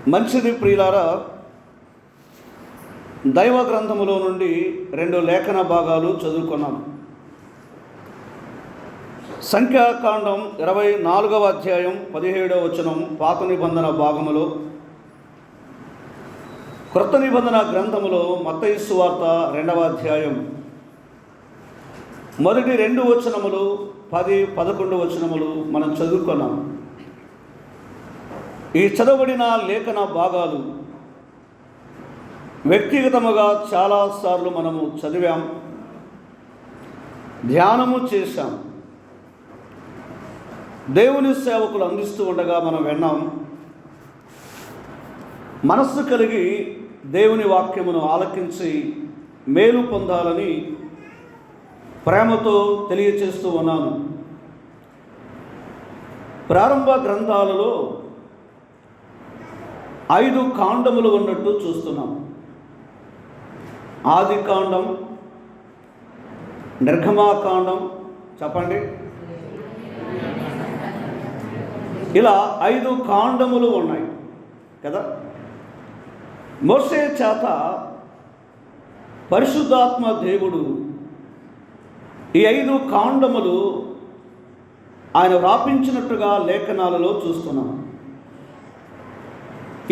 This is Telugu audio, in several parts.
మంచిది ప్రియులారా, దైవ గ్రంథములో నుండి 2 లేఖన భాగాలు చదువుకున్నాం. సంఖ్యాకాండం 24వ అధ్యాయం 17వ వచనం పాత నిబంధన భాగములో, క్రొత్త నిబంధన గ్రంథములో మత్తయి సువార్త 2వ అధ్యాయం మొదటి 2 వచనములు 10, 11 వచనములు మనం చదువుకున్నాం. ఈ చదవబడిన లేఖన భాగాలు వ్యక్తిగతముగా చాలాసార్లు మనము చదివాం, ధ్యానము చేశాం. దేవుని సేవకులు అందిస్తూ ఉండగా మనం విన్నాం. మనస్సు కలిగి దేవుని వాక్యమును ఆలకించి మేలు పొందాలని ప్రేమతో తెలియచేస్తూ ఉన్నాను. ప్రారంభ గ్రంథాలలో 5 కాండములు ఉన్నట్టు చూస్తున్నాం. ఆది కాండం, నిర్గమాకాండం, చెప్పండి, ఇలా 5 కాండములు ఉన్నాయి కదా. మోషే చేత పరిశుద్ధాత్మ దేవుడు ఈ 5 కాండములు ఆయన వ్రాపించినట్టుగా లేఖనాలలో చూస్తున్నాం.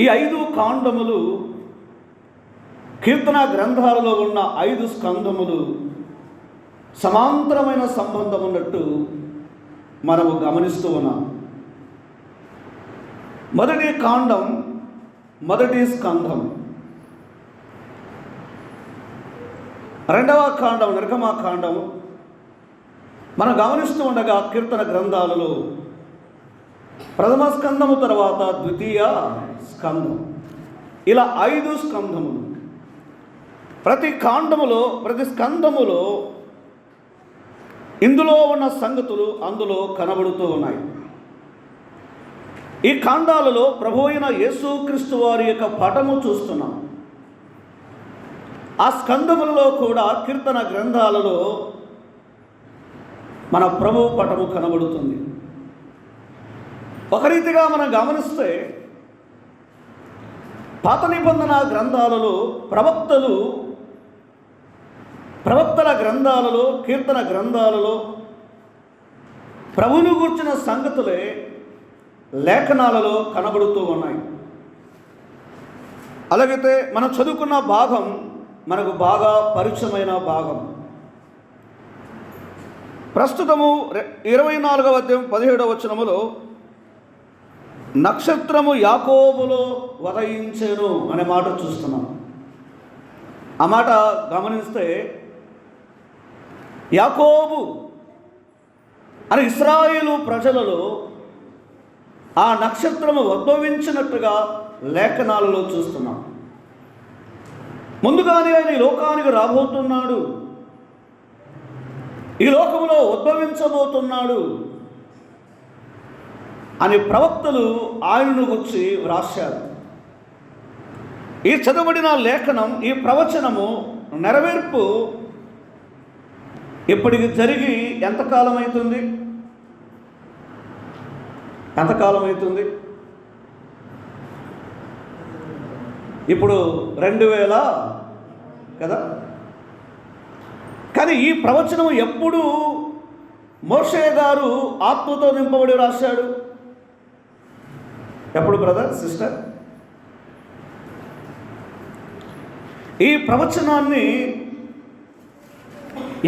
ఈ 5 కాండములు కీర్తన గ్రంథాలలో ఉన్న 5 స్కంధములు సమాంతరమైన సంబంధం ఉన్నట్టు మనము గమనిస్తూ ఉన్నాం. మొదటి కాండం, మొదటి స్కంధం. 2వ కాండం నిర్గమాకాండం మనం గమనిస్తూ ఉండగా కీర్తన గ్రంథాలలో ప్రథమ స్కంధము తర్వాత ద్వితీయ స్కంధం, ఇలా 5 స్కంధములు. ప్రతి కాండములో, ప్రతి స్కంధములో ఇందులో ఉన్న సంగతులు అందులో కనబడుతూ ఉన్నాయి. ఈ కాండాలలో ప్రభు అయిన యేసుక్రీస్తు వారి యొక్క పటము చూస్తున్నాం. ఆ స్కంధములలో కూడా కీర్తన గ్రంథాలలో మన ప్రభు పటము కనబడుతుంది. ఒక రీతిగా మనం గమనిస్తే పాత నిబంధన గ్రంథాలలో ప్రవక్తల గ్రంథాలలో, కీర్తన గ్రంథాలలో ప్రభువును గూర్చిన సంగతులే లేఖనాలలో కనబడుతూ ఉన్నాయి. అలాగైతే మనం చదువుకున్న భాగం మనకు బాగా పరిచయమైన భాగం. ప్రస్తుతము 24వ అధ్యాయం 17వ వచనములో నక్షత్రము యాకోబులో ఉదయించెను అనే మాట చూస్తున్నాం. ఆ మాట గమనిస్తే యాకోబు అని ఇశ్రాయేలు ప్రజలలో ఆ నక్షత్రము ఉద్భవించినట్టుగా లేఖనాలలో చూస్తున్నాం. ముందుగానే ఆయన ఈ లోకానికి రాబోతున్నాడు, ఈ లోకములో ఉద్భవించబోతున్నాడు అని ప్రవక్తలు ఆయనను గురించి వ్రాశారు. ఈ చదవబడిన లేఖనం, ఈ ప్రవచనము నెరవేర్పు ఇప్పటికి జరిగి ఎంతకాలం అవుతుంది? ఇప్పుడు 2000 కదా. కానీ ఈ ప్రవచనం ఎప్పుడు మోషే గారు ఆత్మతో నింపబడి రాశాడు? ఎప్పుడు బ్రదర్, సిస్టర్? ఈ ప్రవచనాన్ని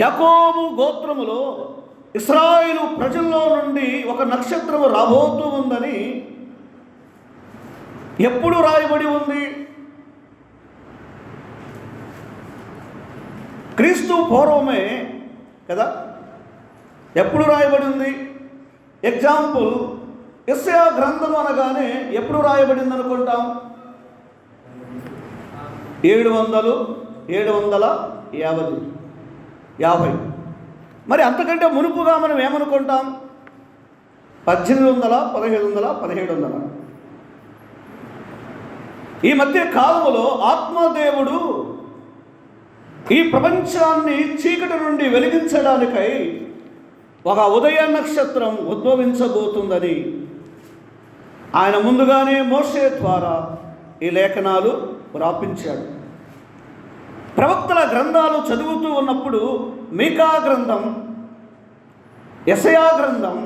యాకోబు గోత్రములో ఇశ్రాయేలు ప్రజల్లో నుండి ఒక నక్షత్రము రాబోతూ ఉందని ఎప్పుడు రాయబడి ఉంది? క్రీస్తు పూర్వమే కదా. ఎప్పుడు రాయబడి ఉంది? ఎగ్జాంపుల్, యెషయా గ్రంథం అనగానే ఎప్పుడు రాయబడింది అనుకుంటాం? 750. మరి అంతకంటే మునుపుగా మనం ఏమనుకుంటాం? 1800, 1700, 1700. ఈ మధ్య కాలములో ఆత్మదేవుడు ఈ ప్రపంచాన్ని చీకటి నుండి వెలిగించడానికై ఒక ఉదయ నక్షత్రం ఉద్భవించబోతుందని ఆయన ముందుగానే మోషే ద్వారా ఈ లేఖనాలు వ్రాపించాడు. ప్రవక్తల గ్రంథాలు చదువుతూ ఉన్నప్పుడు మీకా గ్రంథం, యెషయా గ్రంథం,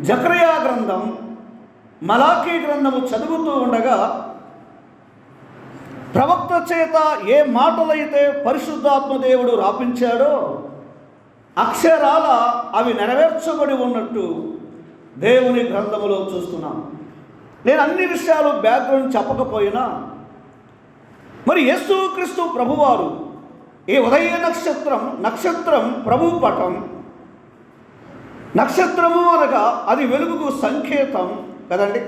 జకరియా గ్రంథం, మలాకీ గ్రంథము చదువుతూ ఉండగా ప్రవక్త చేత ఏ మాటలైతే పరిశుద్ధాత్మ దేవుడు రాపించాడో అక్షరాల అవి నెరవేర్చబడి ఉన్నట్టు దేవుని గ్రంథములో చూస్తున్నాం. నేను అన్ని విషయాలు బ్యాక్గ్రౌండ్ చెప్పకపోయినా మరి యేసుక్రీస్తు ప్రభువారు ఈ ఉదయ నక్షత్రం ప్రభు పటం. నక్షత్రము అనగా అది వెలుగుకు సంకేతం కదండి.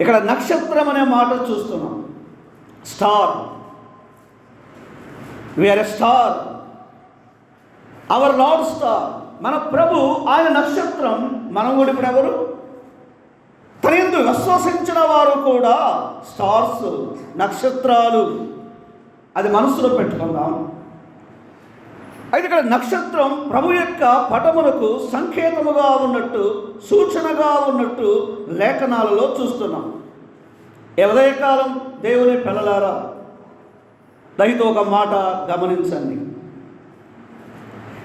ఇక్కడ నక్షత్రం అనే మాట చూస్తున్నాం. Star, we are a star, our lord star. మన ప్రభు ఆయన నక్షత్రం. మనం కూడా ఇప్పుడు ఎవరు? తన యందు విశ్వసించిన వారు కూడా స్టార్స్, నక్షత్రాలు. అది మనసులో పెట్టుకుందాం. అయితే ఇక్కడ నక్షత్రం ప్రభు యొక్క పటములకు సంకేతముగా ఉన్నట్టు, సూచనగా ఉన్నట్టు లేఖనాలలో చూస్తున్నాం. ఉదయకాలం దేవుని పిల్లలారా, దయతో ఒక మాట గమనించండి.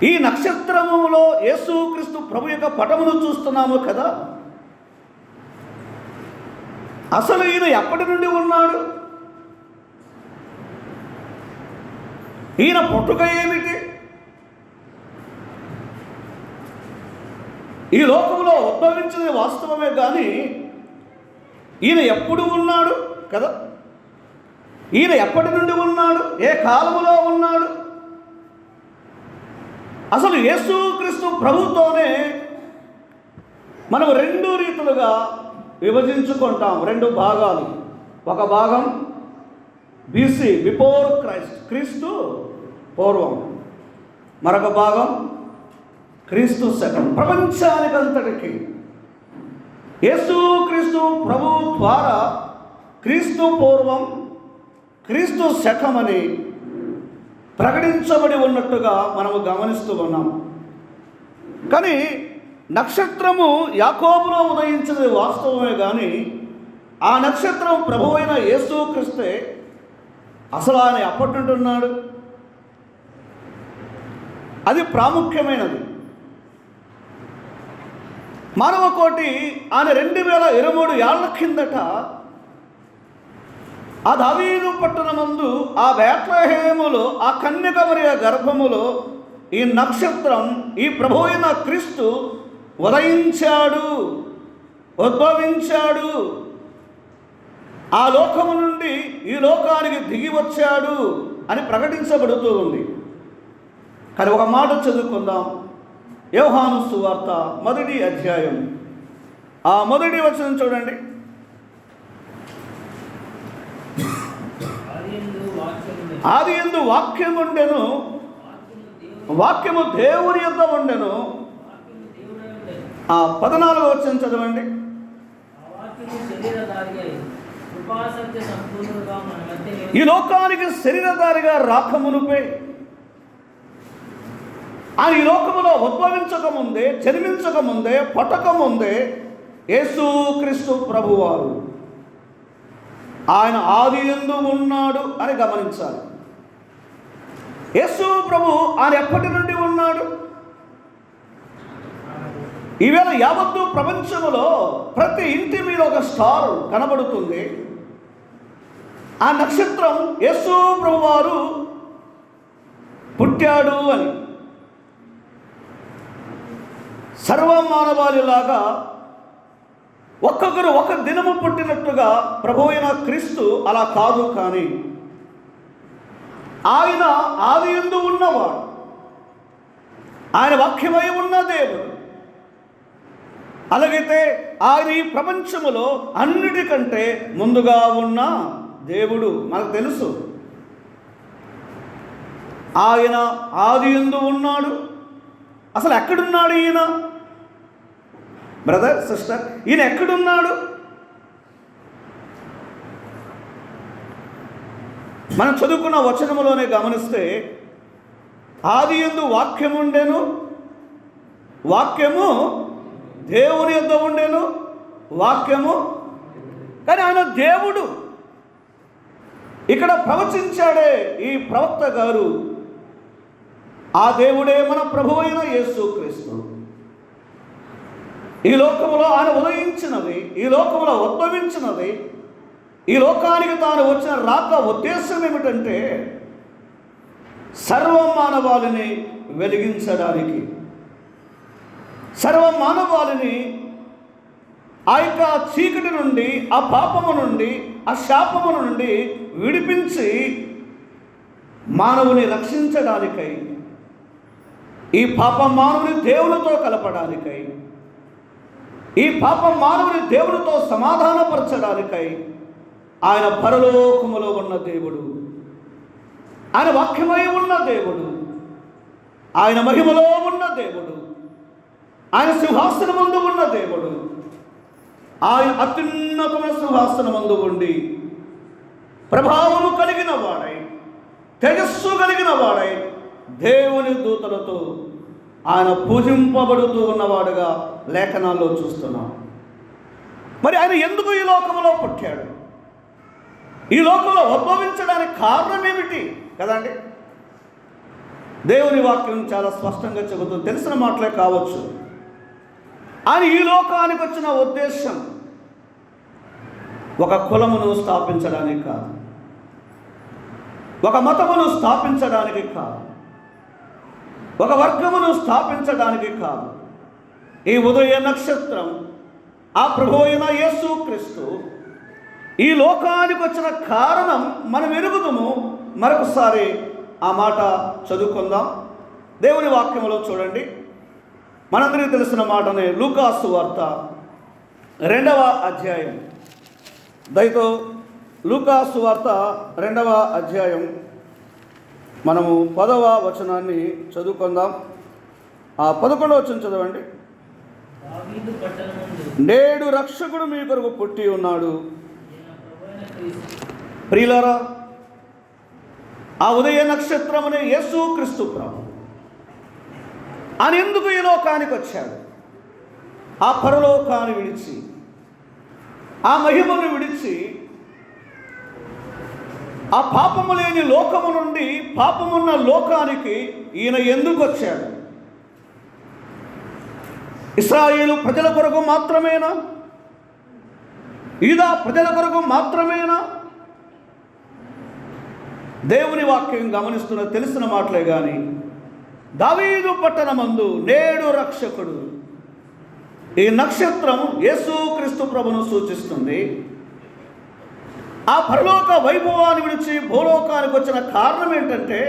ఈ నక్షత్రములో యేసుక్రీస్తు ప్రభు యొక్క పటమును చూస్తున్నాము కదా. అసలు ఈయన ఎప్పటి నుండి ఉన్నాడు? ఈయన పుట్టుక ఏమిటి? ఈ లోకంలో ఉద్భవించింది వాస్తవమే, కానీ ఈయన ఎప్పుడు ఉన్నాడు కదా? ఈయన ఎప్పటి నుండి ఉన్నాడు? ఏ కాలములో ఉన్నాడు? అసలు యేసుక్రీస్తు ప్రభుతోనే మనం రెండు రీతులుగా విభజించుకుంటాం. రెండు భాగాలు. ఒక భాగం బీసీ, బిఫోర్ క్రైస్ట్, క్రీస్తు పూర్వం. మరొక భాగం క్రీస్తు శకం. ప్రపంచానికంతటికి యేసుక్రీస్తు ప్రభు ద్వారా క్రీస్తు పూర్వం, క్రీస్తు శకం అని ప్రకటించబడి ఉన్నట్టుగా మనము గమనిస్తూ ఉన్నాం. కానీ నక్షత్రము యాకోబులో ఉదయించినది వాస్తవమే, కానీ ఆ నక్షత్రం ప్రభు అయిన యేసుక్రీస్తే. అసలు ఆయన ఎప్పటి నుండి ఉన్నాడు? అది ప్రాముఖ్యమైనది. మానవ కోటి ఆయన 2023 ఏళ్ల కిందట ఆ దావీదు పట్టణమందు, ఆ బేత్లెహేములో, ఆ కన్యక మరియ గర్భములో ఈ నక్షత్రం, ఈ ప్రభు అయిన క్రీస్తు ఉదయించాడు, ఉద్భవించాడు. ఆ లోకము నుండి ఈ లోకానికి దిగి వచ్చాడు అని ప్రకటించబడుతూ ఉంది. కానీ ఒక మాట చదువుకుందాం. యోహాను సువార్త 1వ అధ్యాయం, ఆ 1వ వచనం చూడండి. ఆది యందు వాక్యము ఉండెను, వాక్యము దేవుని యొద్ద ఉండెను. 14వ వచనం చదవండి. ఈ లోకానికి శరీరధారిగా రాకమునుపే, ఆయన ఈ లోకములో ఉద్భవించకముందే, జన్మించకముందే, పుట్టకముందే యేసుక్రీస్తు ప్రభువారు ఆయన ఆది యందు ఉన్నాడు అని గమనించాలి. యేసు ప్రభు ఆయన ఎప్పటి నుండి ఉన్నాడు? ఈవేళ యావత్తు ప్రపంచంలో ప్రతి ఇంటి మీద ఒక స్టార్ కనబడుతుంది. ఆ నక్షత్రం యేసు ప్రభువారు పుట్టాడు అని. సర్వమానవాళిలాగా ఒక్కొక్కరు ఒక దినము పుట్టినట్టుగా ప్రభు అయిన క్రీస్తు అలా కాదు, కానీ ఆయన ఆది యందు ఉన్నవాడు, ఆయన వాక్యమై ఉన్న దేవుడు. అలాగైతే ఆయన ఈ ప్రపంచములో అన్నిటికంటే ముందుగా ఉన్న దేవుడు మనకు తెలుసు. ఆయన ఆది యందు ఉన్నాడు. అసలు ఎక్కడున్నాడు ఈయన? బ్రదర్, సిస్టర్, ఈయన ఎక్కడున్నాడు? మనం చదువుకున్న వచనములోనే గమనిస్తే, ఆది యందు వాక్యము ఉండెను, వాక్యము దేవుని యొద్ద ఉండెను, వాక్యము కానీ ఆయన దేవుడు. ఇక్కడ ప్రవచించాడే ఈ ప్రవక్త గారు, ఆ దేవుడే మన ప్రభువు అయిన యేసుక్రీస్తు. ఈ లోకములో ఆయన ఉదయించినది, ఈ లోకములో ఉద్భవించినది, ఈ లోకానికి తాను వచ్చిన రాక ఉద్దేశం ఏమిటంటే సర్వ మానవాళిని వెలిగించడానికి, సర్వ మానవాళిని ఆ యొక్క చీకటి నుండి, ఆ పాపము నుండి, ఆ శాపము నుండి విడిపించి మానవుని రక్షించడానికై, ఈ పాపం మానవుని దేవునితో కలపడానికై, ఈ పాపం మానవుని దేవునితో సమాధానపరచడానికై ఆయన పరలోకములో ఉన్న దేవుడు, ఆయన వాక్యమై ఉన్న దేవుడు, ఆయన మహిమలో ఉన్న దేవుడు, ఆయన సింహాసనమందు ఉన్న దేవుడు, ఆయన అత్యున్నతమైన సింహాసనమందు ఉండి ప్రభావము కలిగిన వాడై, తేజస్సు కలిగిన వాడై దేవుని దూతలతో ఆయన పూజింపబడుతూ ఉన్నవాడుగా లేఖనాల్లో చూస్తున్నాం. మరి ఆయన ఎందుకు ఈ లోకంలో పుట్టాడు? ఈ లోకంలో ఉద్భవించడానికి కారణం ఏమిటి కదండి? దేవుని వాక్యం చాలా స్పష్టంగా చెబుతుంది. తెలిసిన మాటలే కావచ్చు. ఆయన ఈ లోకానికి వచ్చిన ఉద్దేశం ఒక కులమును స్థాపించడానికి కాదు, ఒక మతమును స్థాపించడానికి కాదు, ఒక వర్గమును స్థాపించడానికి కాదు. ఈ ఉదయ నక్షత్రం ఆ ప్రభువు అయిన యేసుక్రీస్తు ఈ లోకానికి వచ్చిన కారణం మనం ఎరుగుదుము. మరొకసారి ఆ మాట చదువుకుందాం. దేవుని వాక్యములో చూడండి, మనందరికీ తెలిసిన మాటనే. లూకాసు వార్త 2వ అధ్యాయం. దయతో లూకాసు వార్త 2వ అధ్యాయం మనము 10వ వచనాన్ని చదువుకుందాం. ఆ 11వ వచనం చదవండి. నేడు రక్షకుడు మీ కొరకు పుట్టి ఉన్నాడు. ప్రియులారా, ఆ ఉదయ నక్షత్రమునే యేసుక్రీస్తు ప్రభు ఆయన ఎందుకు ఈ లోకానికి వచ్చాడు? ఆ పరలోకాన్ని విడిచి, ఆ మహిమను విడిచి, ఆ పాపము లేని లోకము నుండి పాపమున్న లోకానికి ఈయన ఎందుకు వచ్చాడు? ఇశ్రాయేలు ప్రజల కొరకు మాత్రమేనా? యూదా ప్రజల కొరకు మాత్రమేనా? దేవుని వాక్యం గమనిస్తున్న తెలిసిన మాటలే కానీ, దావీదు పట్టణమందు నేడు రక్షకుడు, ఈ నక్షత్రం యేసుక్రీస్తు ప్రభును సూచిస్తుంది. ఆ పరలోక వైభవాన్ని విడిచి భూలోకానికి వచ్చిన కారణం ఏంటంటే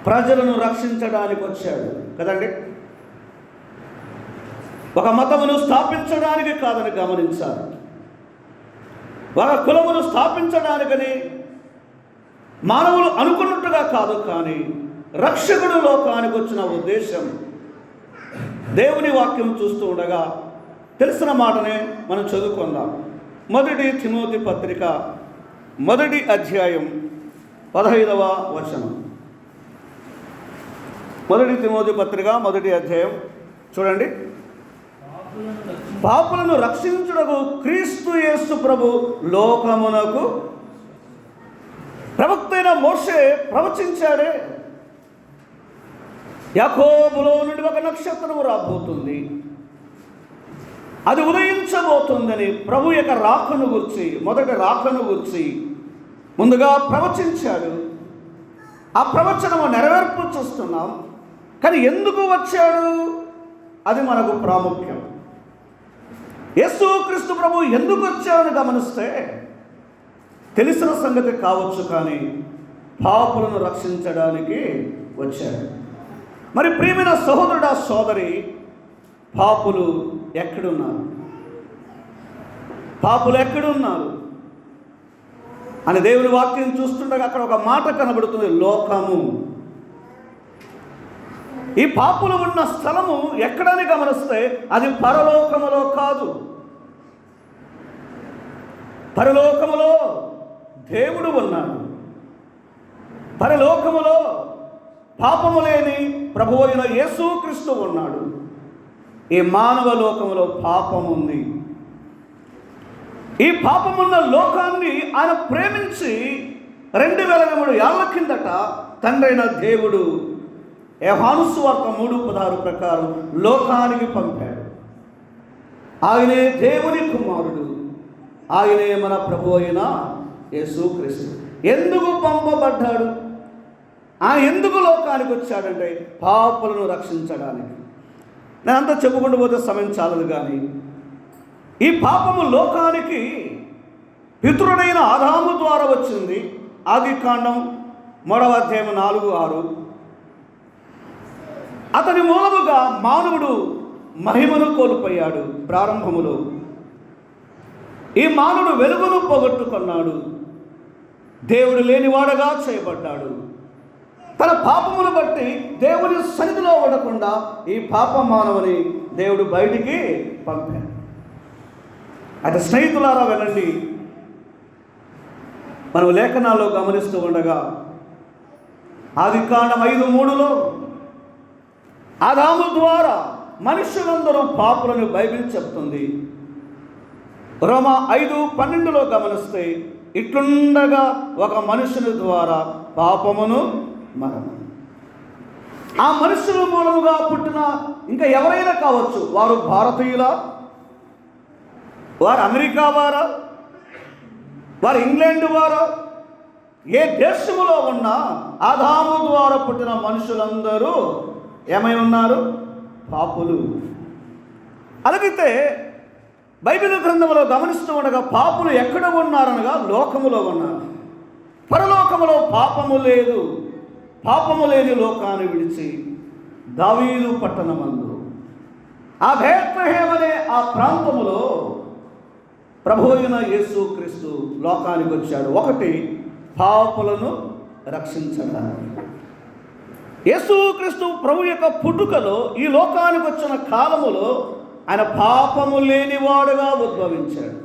ప్రజలను రక్షించడానికి వచ్చాడు కదండి. ఒక మతమును స్థాపించడానికి కాదని గమనించాలి, ఒక కులమును స్థాపించడానికని మానవులు అనుకున్నట్టుగా కాదు. కానీ రక్షకుడు లోకానికి వచ్చిన ఉద్దేశం దేవుని వాక్యం చూస్తూ ఉండగా తెలిసిన మాటనే మనం చదువుకుందాం. 1 తిమోతి పత్రిక 1వ అధ్యాయం 15వ వచనం. 1 తిమోతి పత్రిక 1వ అధ్యాయం చూడండి. పాపులను రక్షించుటకు క్రీస్తు యేసు ప్రభు లోకమునకు ప్రవక్త అయిన మోషే ప్రవచించాడే, యాకోబులో నుండి ఒక నక్షత్రము రాబోతుంది, అది ఉదయించబోతుందని ప్రభు యొక్క రాకను గురించి, మొదటి రాకను గురించి ముందుగా ప్రవచించాడు. ఆ ప్రవచనము నెరవేర్పు చూస్తున్నాం. కానీ ఎందుకు వచ్చాడు అది మనకు ప్రాముఖ్యం. యేసుక్రీస్తు ప్రభు ఎందుకు వచ్చాడని గమనిస్తే తెలిసిన సంగతి కావచ్చు, కానీ పాపులను రక్షించడానికి వచ్చాడు. మరి ప్రియమైన సహోదరుడా, సోదరి, పాపులు ఎక్కడున్నారు? పాపులు ఎక్కడున్నారు అని దేవుని వాక్యం చూస్తుండగా అక్కడ ఒక మాట కనబడుతుంది, లోకము. ఈ పాపులు ఉన్న స్థలము ఎక్కడని గమనిస్తే అది పరలోకములో కాదు. పరలోకములో దేవుడు ఉన్నాడు. పరలోకములో పాపము లేని ప్రభువు అయిన యేసుక్రీస్తు ఉన్నాడు. ఈ మానవ లోకములో పాపం ఉంది. ఈ పాపమున్న లోకాన్ని ఆయన ప్రేమించి 2003 ఏళ్ల కిందట తండ్రైన దేవుడు యోహాను సువార్త 3:16 ప్రకారం లోకానికి పంపాడు. ఆయనే దేవుని కుమారుడు, ఆయనే మన ప్రభు అయిన యేసుక్రీస్తు. ఎందుకు పంపబడ్డాడు? ఆయన ఎందుకు లోకానికి వచ్చాడంటే పాపులను రక్షించడానికి. నేను అంతా చెప్పుకుంటూ పోతే సమయం చాలదు. కానీ ఈ పాపము లోకానికి పితరుడైన ఆదాము ద్వారా వచ్చింది. ఆదికాండం 3:4, 6. అతని మూలముగా మానవుడు మహిమను కోల్పోయాడు. ప్రారంభములో ఈ మానవుడు వెలుగును పోగొట్టుకున్నాడు, దేవుడు లేనివాడగా చేయబడ్డాడు. తన పాపమును బట్టి దేవుని సన్నిధిలో ఉండకుండా ఈ పాప మానవుని దేవుడు బయటికి పంపాడు. అయితే స్నేహితులారా వినండి, మనం లేఖనాల్లో గమనిస్తూ ఉండగా ఆదికాండం 5:3లో ఆదాము ద్వారా మనుషులందరూ పాపులను బైబిల్ చెప్తుంది. రోమా 5:12లో గమనిస్తే ఇట్లుండగా ఒక మనుషుని ద్వారా పాపమును మరణం. ఆ మనుషుల మూలముగా పుట్టిన ఇంకా ఎవరైనా కావచ్చు, వారు భారతీయుల, వారు అమెరికా వారా, వారు ఇంగ్లాండ్ వారా, ఏ దేశములో ఉన్నా ఆదాము ద్వారా పుట్టిన మనుషులందరూ ఏమై ఉన్నారు? పాపులు. అలాగైతే బైబిల్ గ్రంథంలో గమనిస్తూ ఉండగా పాపులు ఎక్కడ ఉన్నారనగా లోకములో ఉన్నారు. పరలోకములో పాపము లేదు. పాపము లేని లోకాన్ని విడిచి దావీదు పట్టణమందు ఆ బేత్లెహేము అనే ఆ ప్రాంతములో ప్రభు అయిన యేసుక్రీస్తు లోకానికి వచ్చాడు. ఒకటి, పాపులను రక్షించడానికి. యేసుక్రీస్తు ప్రభు యొక్క పుట్టుకలో ఈ లోకానికి వచ్చిన కాలములో ఆయన పాపము లేనివాడుగా ఉద్భవించాడు.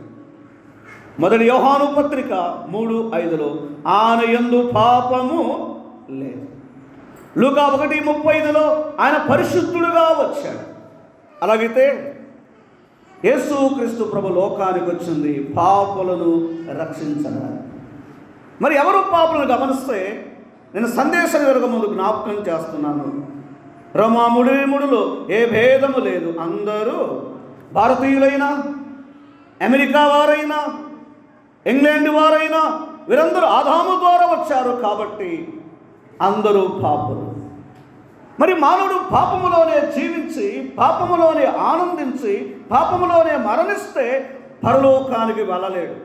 మొదటి యోహాను పత్రిక 3:5లో ఆయన యందు పాపము లేదు. లూకా 1:35లో ఆయన పరిశుద్ధుడుగా వచ్చాడు. అలాగైతే యేసుక్రీస్తు ప్రభు లోకానికి వచ్చింది పాపులను రక్షించడానికి. మరి ఎవరు పాపులను గమనిస్తే నేను సందేశం వెలుగ ముందు జ్ఞాపకం చేస్తున్నాను. రోమా 3:3లో ఏ భేదము లేదు, అందరూ భారతీయులైనా, అమెరికా వారైనా, ఇంగ్లాండ్ వారైనా వీరందరూ ఆదాము ద్వారా వచ్చారు కాబట్టి అందరూ పాపులు. మరి మానవుడు పాపములోనే జీవించి, పాపములోనే ఆనందించి, పాపములోనే మరణిస్తే పరలోకానికి వెళ్ళలేడు,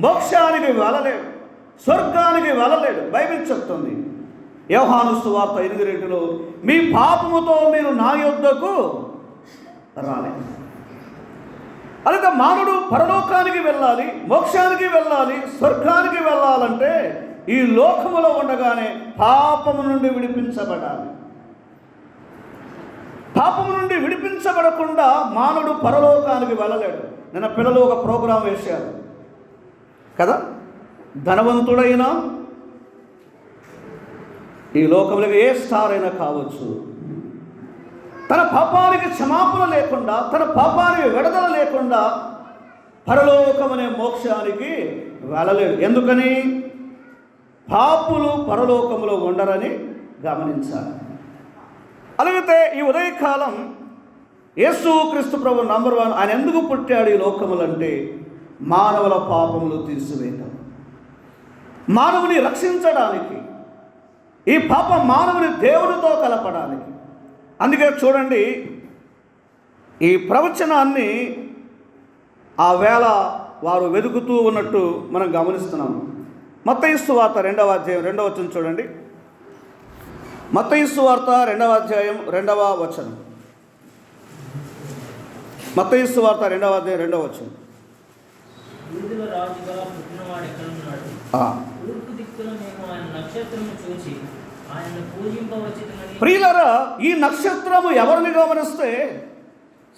మోక్షానికి వెళ్ళలేడు, స్వర్గానికి వెళ్ళలేడు. బైబిల్ చెప్తుంది యోహాను సువార్త 8:2లో మీ పాపముతో మీరు నా యొద్దకు రాలేదు. అలాగే మానవుడు పరలోకానికి వెళ్ళాలి, మోక్షానికి వెళ్ళాలి, స్వర్గానికి వెళ్ళాలంటే ఈ లోకములో ఉండగానే పాపము నుండి విడిపించబడాలి. పాపము నుండి విడిపించబడకుండా మానవుడు పరలోకానికి వెళ్ళలేడు. నిన్న పిల్లలు ఒక ప్రోగ్రాం వేశారు కదా, ధనవంతుడైనా ఈ లోకంలో ఏ స్టార్ అయినా కావచ్చు, తన పాపానికి క్షమాపణ లేకుండా, తన పాపానికి విడుదల లేకుండా పరలోకమనే మోక్షానికి వెళ్ళలేడు. ఎందుకని? పాపులు పరలోకములో ఉండరని గమనించాలి. అలాగైతే ఈ ఉదయకాలం యేసుక్రీస్తు ప్రభు నంబర్ 1 ఆయన ఎందుకు పుట్టాడు ఈ లోకములంటే మానవుల పాపములు తీసివేయటం, మానవుని రక్షించడానికి, ఈ పాప మానవుని దేవునితో కలపడానికి. అందుకే చూడండి, ఈ ప్రవచనాన్ని ఆ వేళ వారు వెతుకుతూ ఉన్నట్టు మనం గమనిస్తున్నాము. మత్తయి సువార్త 2వ అధ్యాయం 2వ వచనం చూడండి. మత్తయి సువార్త 2వ అధ్యాయం 2వ వచనం. మత్తయి సువార్త 2వ అధ్యాయం 2వ వచనం. ప్రియులారా, ఈ నక్షత్రము ఎవరిని గమనిస్తే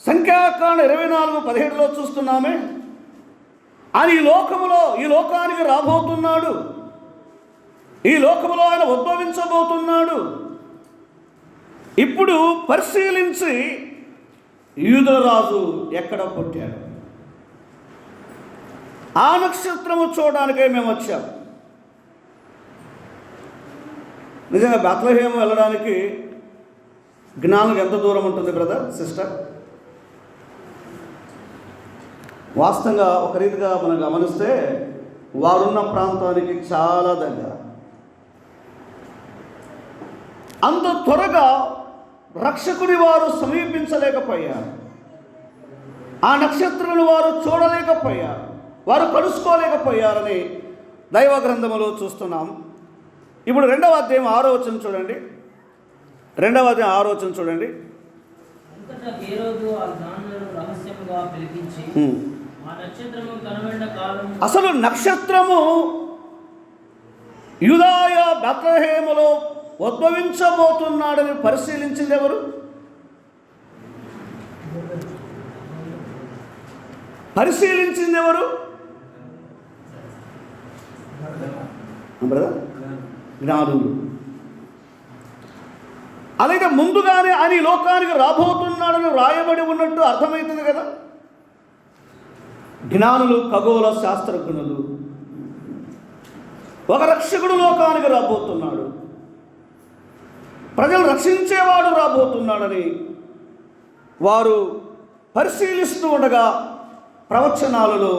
సంఖ్యాకాండ 24:17లో చూస్తున్నామే. ఆయన ఈ లోకానికి రాబోతున్నాడు, ఈ లోకములో ఆయన ఉద్భవించబోతున్నాడు. ఇప్పుడు పరిశీలించి యూదుల రాజు ఎక్కడ పుట్టాడు? ఆ నక్షత్రము చూడడానికే మేము వచ్చాం. నిజంగా బెత్లెహేము వెళ్ళడానికి జ్ఞానులకు ఎంత దూరం ఉంటుంది బ్రదర్, సిస్టర్? వాస్తవంగా ఒక రీతిగా మనం గమనిస్తే వారున్న ప్రాంతానికి చాలా దగ్గర. అంత త్వరగా రక్షకుని వారు సమీపించలేకపోయారు. ఆ నక్షత్రాన్ని వారు చూడలేకపోయారు, వారు కలుసుకోలేకపోయారని దైవ గ్రంథములో చూస్తున్నాం. ఇప్పుడు 2వ అధ్యాయం 6వ వచనం చూడండి. 2వ అధ్యాయం 6వ వచనం చూడండి. అసలు నక్షత్రము యూదాయ బెత్లెహేములో ఉద్భవించబోతున్నాడని పరిశీలించింది ఎవరు? పరిశీలించింది ఎవరు? జ్ఞానులు. అలాగే ముందుగానే ఆయన ఈ లోకానికి రాబోతున్నాడని రాయబడి ఉన్నట్టు అర్థమవుతుంది కదా. జ్ఞానులు, ఖగోళ శాస్త్రజ్ఞులు, ఒక రక్షకుడు లోకానికి రాబోతున్నాడు, ప్రజలు రక్షించేవాడు రాబోతున్నాడని వారు పరిశీలిస్తూ ఉండగా ప్రవచనాలలో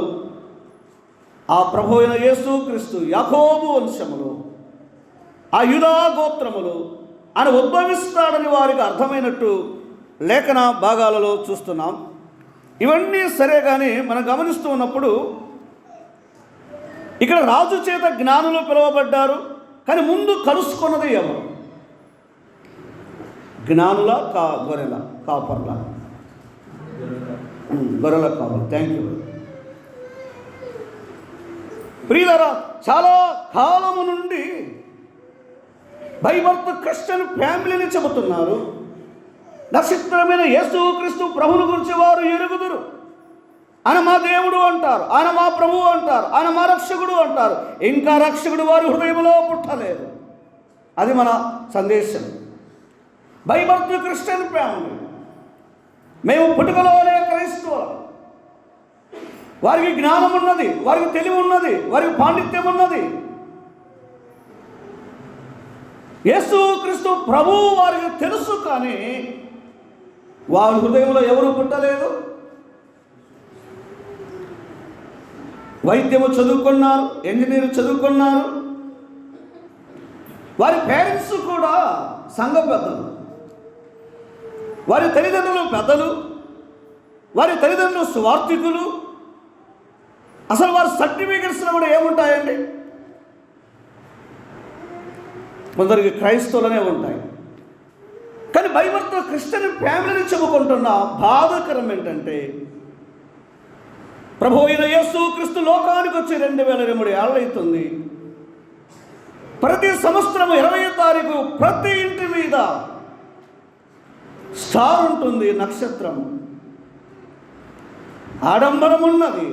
ఆ ప్రభు అయిన యేసుక్రీస్తు యాకోబు వంశములో, ఆ యూదా గోత్రములో ఆయన ఉద్భవిస్తాడని వారికి అర్థమైనట్టు లేఖన భాగాలలో చూస్తున్నాం. ఇవన్నీ సరే కానీ మనం గమనిస్తూ ఉన్నప్పుడు ఇక్కడ రాజు చేత జ్ఞానులు పిలువబడ్డారు. కానీ ముందు కలుసుకున్నది ఎవరు? జ్ఞానుల గొర్రెల కాపర్ల? గొర్రెల కాపర్లు. థ్యాంక్ యూ ప్రియులారా. చాలా కాలము నుండి బైబర్త్ క్రిస్టియన్ ఫ్యామిలీని చెబుతున్నారు. నక్షత్రమైన యేసుక్రీస్తు ప్రభువుని గురించి వారు ఎరుగుదురు. ఆయన మా దేవుడు అంటారు, ఆయన మా ప్రభువు అంటారు, ఆయన మా రక్షకుడు అంటారు. ఇంకా రక్షకుడు వారి హృదయంలో పుట్టలేదు. అది మన సందేశం. బైబర్త్ క్రిస్టియన్ ఫ్యామిలీ, మేము పుట్టుకలోనే క్రైస్తవులం. వారికి జ్ఞానం ఉన్నది, వారికి తెలివి ఉన్నది, వారికి పాండిత్యం ఉన్నది. యేసుక్రీస్తు ప్రభువు వారికి తెలుసు, కానీ వారి హృదయంలో ఎవరు పుట్టలేదు. వైద్యము చదువుకున్నారు, ఇంజనీర్ చదువుకున్నారు, వారి పేరెంట్స్ కూడా సంఘ పెద్దలు, వారి తల్లిదండ్రులు పెద్దలు, వారి తల్లిదండ్రులు స్వార్థికులు. అసలు వారి సర్టిఫికెట్స్లో కూడా ఏముంటాయండి? కొందరికి క్రైస్తవులనే ఉంటాయి. కానీ బైబిల్తో క్రిస్టియన్ ఫ్యామిలీని చెప్పుకుంటున్న బాధాకరం ఏంటంటే, ప్రభు అయిన యేసుక్రీస్తు లోకానికి వచ్చి 2023 ఏళ్ళు అవుతుంది. ప్రతి సంవత్సరం 20వ తారీఖు ప్రతి ఇంటి మీద స్టార్ ఉంటుంది, నక్షత్రం. ఆడంబరం ఉన్నది,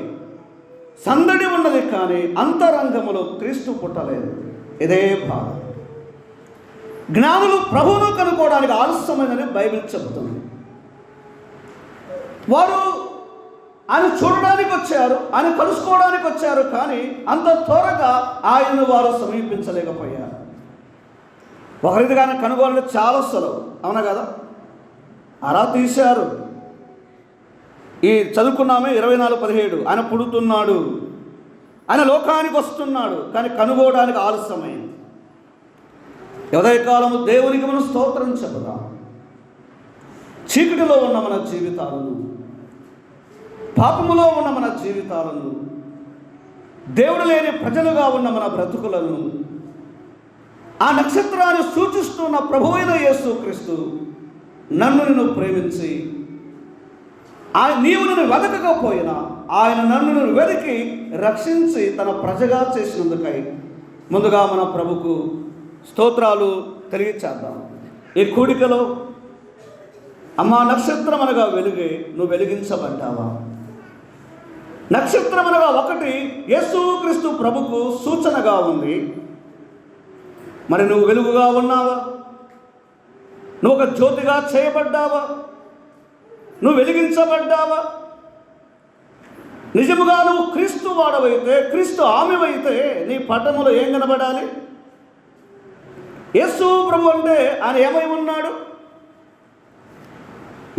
సందడి ఉన్నది, కానీ అంతరంగములో క్రీస్తు పుట్టలేదు. ఇదే బాధ. జ్ఞానులు ప్రభువును కనుక్కోవడానికి ఆలస్యమైందని బైబిల్ చెబుతుంది. వారు ఆయన చూడడానికి వచ్చారు, ఆయన కలుసుకోవడానికి వచ్చారు, కానీ అంత త్వరగా ఆయనను వారు సమీపించలేకపోయారు. ఒకరిదిగానే కనుగోలు చాలా సులభం, అవునా కదా? అలా తీశారు. ఈ చదువుకున్నామే 24:17 ఆయన పుడుతున్నాడు, ఆయన లోకానికి వస్తున్నాడు, కానీ కనుగోవడానికి ఆలస్యమైంది. ఉదయకాలము దేవునికి మనం స్తోత్రం చెబుదాం. చీకటిలో ఉన్న మన జీవితాలను, పాపములో ఉన్న మన జీవితాలను, దేవుడు లేని ప్రజలుగా ఉన్న మన బ్రతుకులను ఆ నక్షత్రాన్ని సూచిస్తున్న ప్రభువైన యేసుక్రీస్తు నన్ను నిన్ను ప్రేమించి, నీవు నన్ను వెతకకపోయినా ఆయన నన్ను వెతికి రక్షించి తన ప్రజగా చేసినందుకై ముందుగా మన ప్రభుకు స్తోత్రాలు తెలియచేద్దాం. ఈ కూడికలో అమ్మా, నక్షత్రం అనగా వెలుగే, నువ్వు వెలిగించబడ్డావా? నక్షత్రం అనగా ఒకటి యేసుక్రీస్తు ప్రభుకు సూచనగా ఉంది. మరి నువ్వు వెలుగుగా ఉన్నావా? నువ్వు ఒక జ్యోతిగా చేయబడ్డావా? నువ్వు వెలిగించబడ్డావా? నిజముగా నువ్వు క్రీస్తు వాడవైతే, క్రీస్తు ఆమెవైతే నీ పట్టణంలో ఏం కనబడాలి? యేసు ప్రభు అంటే ఆయన ఏమై ఉన్నాడు?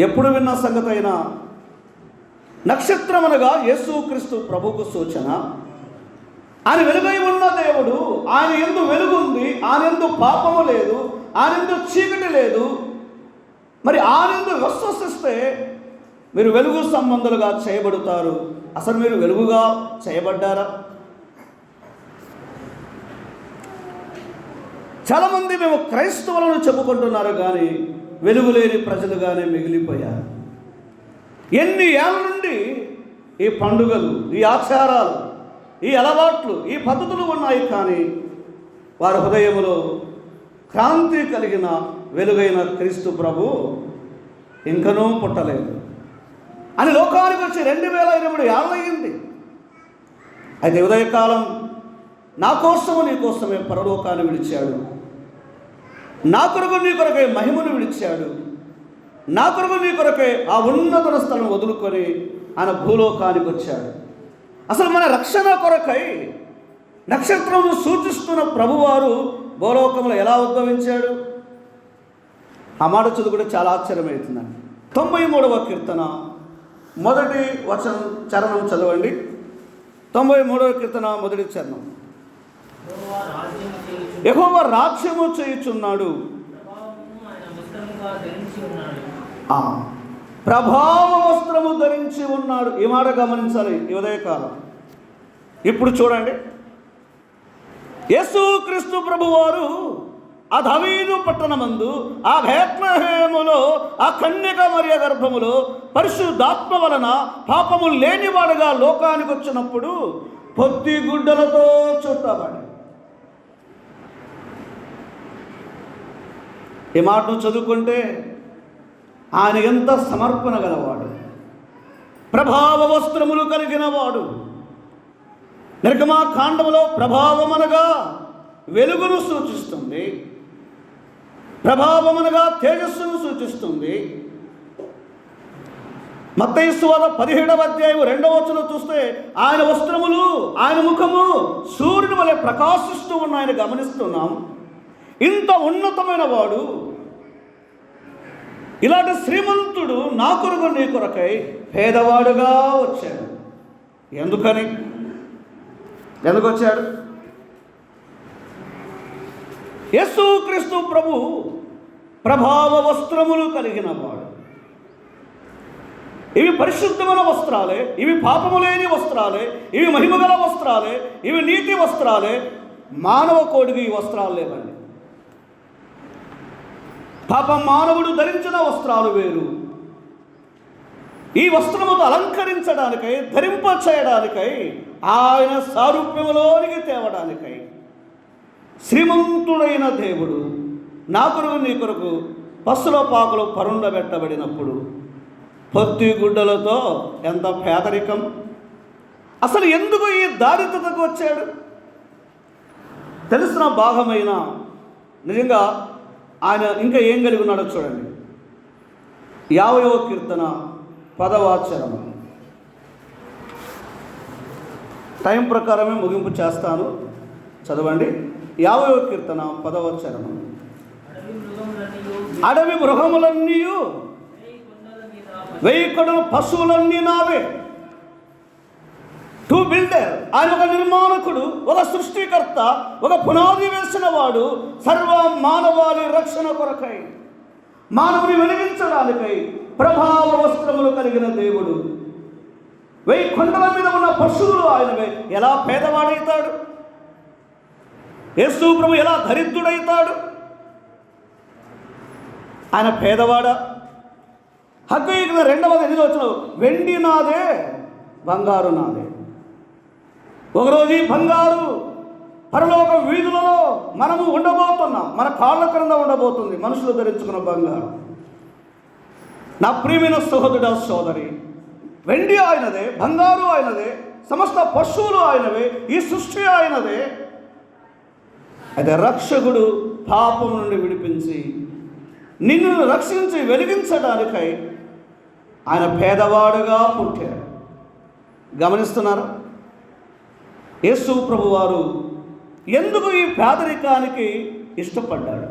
ఎప్పుడు విన్న సంగతి అయినా నక్షత్రం అనగా యేసు క్రీస్తు ప్రభువుకు సూచన. ఆయన వెలుగై ఉన్న దేవుడు, ఆయన యందు వెలుగుంది, ఆయన యందు పాపము లేదు, ఆయన యందు చీకటి లేదు. మరి ఆయన యందు విశ్వసిస్తే మీరు వెలుగు సంబంధులుగా చేయబడతారు. అసలు మీరు వెలుగుగా చేయబడ్డారా? చాలామంది మేము క్రైస్తవులను చెప్పుకుంటున్నారు, కానీ వెలుగు లేని ప్రజలుగానే మిగిలిపోయారు. ఎన్ని ఏళ్ళ నుండి ఈ పండుగలు, ఈ ఆచారాలు, ఈ అలవాట్లు, ఈ పద్ధతులు ఉన్నాయి, కానీ వారి హృదయంలో క్రాంతి కలిగిన వెలుగైన క్రీస్తు ప్రభు ఇంకనూ పుట్టలేదు. అని లోకానికి వచ్చి 2023 ఏళ్ళయింది. అయితే ఉదయకాలం నా కోసము నీ కోసమే పరలోకాన్ని విడిచాడు, నా కొరకు నీ కొరకే మహిమను విడిచాడు, నా కొరకు నీ కొరకే ఆ ఉన్నత స్థలం వదులుకొని ఆయన భూలోకానికి వచ్చాడు. అసలు మన రక్షణ కొరకై నక్షత్రము సూచిస్తున్న ప్రభువారు భూలోకంలో ఎలా ఉద్భవించాడు? ఆ మాట చదువుకుంటే చాలా ఆశ్చర్యమవుతుందండి. 93వ కీర్తన మొదటి చరణం చదవండి. 93వ కీర్తన మొదటి చరణం. యెహోవా రాజ్యము చేయుచున్నాడు, ప్రభావ వస్త్రము ధరించి ఉన్నాడు. ఈ మాట గమనించాలి ఈ ఉదయకాలం. ఇప్పుడు చూడండి, యేసుక్రీస్తు ప్రభువారు ఆ దావీదు పట్టణమందు, ఆ బేత్లెహేములో, ఆ కన్యక మరియ గర్భములో పరిశుద్ధాత్మ వలన పాపము లేనివాడుగా లోకానికి వచ్చినప్పుడు పొత్తి గుడ్డలతో చుట్టబడి. ఈ మాటను చదువుకుంటే ఆయన ఎంత సమర్పణ గలవాడు, ప్రభావ వస్త్రములు కలిగిన వాడు. నిర్గమాకాండములో ప్రభావం అనగా వెలుగును సూచిస్తుంది, ప్రభావం అనగా తేజస్సును సూచిస్తుంది. మత్తయి సువార్త 17వ అధ్యాయం 2వ వచనం చూస్తే ఆయన వస్త్రములు, ఆయన ముఖము సూర్యుని వలె ప్రకాశిస్తూ ఉన్నాయని గమనిస్తున్నాం. ఇంత ఉన్నతమైన వాడు, ఇలాంటి శ్రీమంతుడు నా కొరకు నీ కొరకై పేదవాడుగా వచ్చాడు. ఎందుకు వచ్చాడు? యేసుక్రీస్తు ప్రభు ప్రభావ వస్త్రములు కలిగిన వాడు. ఇవి పరిశుద్ధమైన వస్త్రాలే, ఇవి పాపము లేని వస్త్రాలే, ఇవి మహిమగల వస్త్రాలే, ఇవి నీతి వస్త్రాలే. మానవ కోడికి ఈ వస్త్రాలు లేవండి. పాపం మానవుడు ధరించిన వస్త్రాలు వేరు. ఈ వస్త్రముతో అలంకరించడానికై, ధరింప చేయడానికై, ఆయన సారూప్యములోనికి తేవడానికై శ్రీమంతుడైన దేవుడు నా కొరకు నీ కొరకు పశుల పాకలు పరుండబెట్టబడినప్పుడు పొత్తి గుడ్డలతో ఎంత పేదరికం! అసలు ఎందుకు ఈ దారిద్రతకు వచ్చాడు? తెలిసిన భాగమైన నిజంగా ఆయన ఇంకా ఏం కలిగి ఉన్నాడో చూడండి. 50వ కీర్తన 10వ చరణం. టైం ప్రకారమే ముగింపు చేస్తాను, చదవండి. 50వ కీర్తన 10వ చరణం. అడవి మృగములన్నీ, 1000 కొండల పశువులన్నీ నావే. టు బిల్డర్, ఆయన ఒక నిర్మాణకుడు, ఒక సృష్టికర్త, ఒక పునాది వేసిన వాడు. సర్వ మానవాళి రక్షణ కొరకై, మానవుని వెలిగించడానికై ప్రభావ వస్త్రములు కలిగిన దేవుడు. 1000 కొండల మీద ఉన్న పశువులు ఆయనవే. ఎలా పేదవాడైతాడు? యేసు ప్రభు ఎలా దరిద్రుడైతాడు? ఆయన పేదవాడా? హగ్గయి 2వ వచనం, వెండి నాదే, బంగారు నాదే. ఒకరోజు ఈ బంగారు పరలోక వీధులలో మనము ఉండబోతున్నాం. మన కాళ్ళ క్రింద ఉండబోతుంది మనుషులు ధరించుకున్న బంగారు. నా ప్రియమైన సహోదరుడా, సోదరి, వెండి ఆయనదే, బంగారు ఆయనదే, సమస్త పశువులు ఆయనవే, ఈ సృష్టి ఆయనదే. అయితే రక్షకుడు పాపం నుండి విడిపించి నిన్ను రక్షించి వెలిగించడానికై ఆయన పేదవాడుగా పుట్టాడు. గమనిస్తున్నారా? యేసు ప్రభు వారు ఎందుకు ఈ పేదరికానికి ఇష్టపడ్డాడు?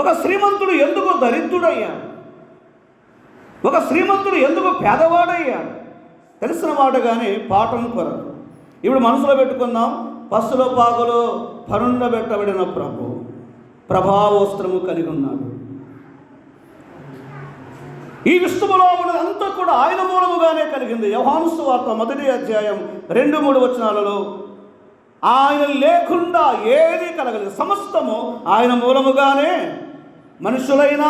ఒక శ్రీమంతుడు ఎందుకు దరిద్రుడయ్యాడు? ఒక శ్రీమంతుడు ఎందుకు పేదవాడయ్యాడు? తెలిసిన మాట కానీ పాఠం కొరకు. ఇప్పుడు మనసులో పెట్టుకుందాం. పసులో పాకులో పరుండబెట్టబడిన ప్రభు ప్రభావస్త్రము కలిగి ఉన్నాడు. ఈ విశ్వములో ఉన్నదంతా కూడా ఆయన మూలముగానే కలిగింది. యోహాను సువార్త 1వ అధ్యాయం 2-3 వచనాలలో ఆయన లేకుండా ఏది కలగలేదు. సమస్తము ఆయన మూలముగానే, మనుషులైన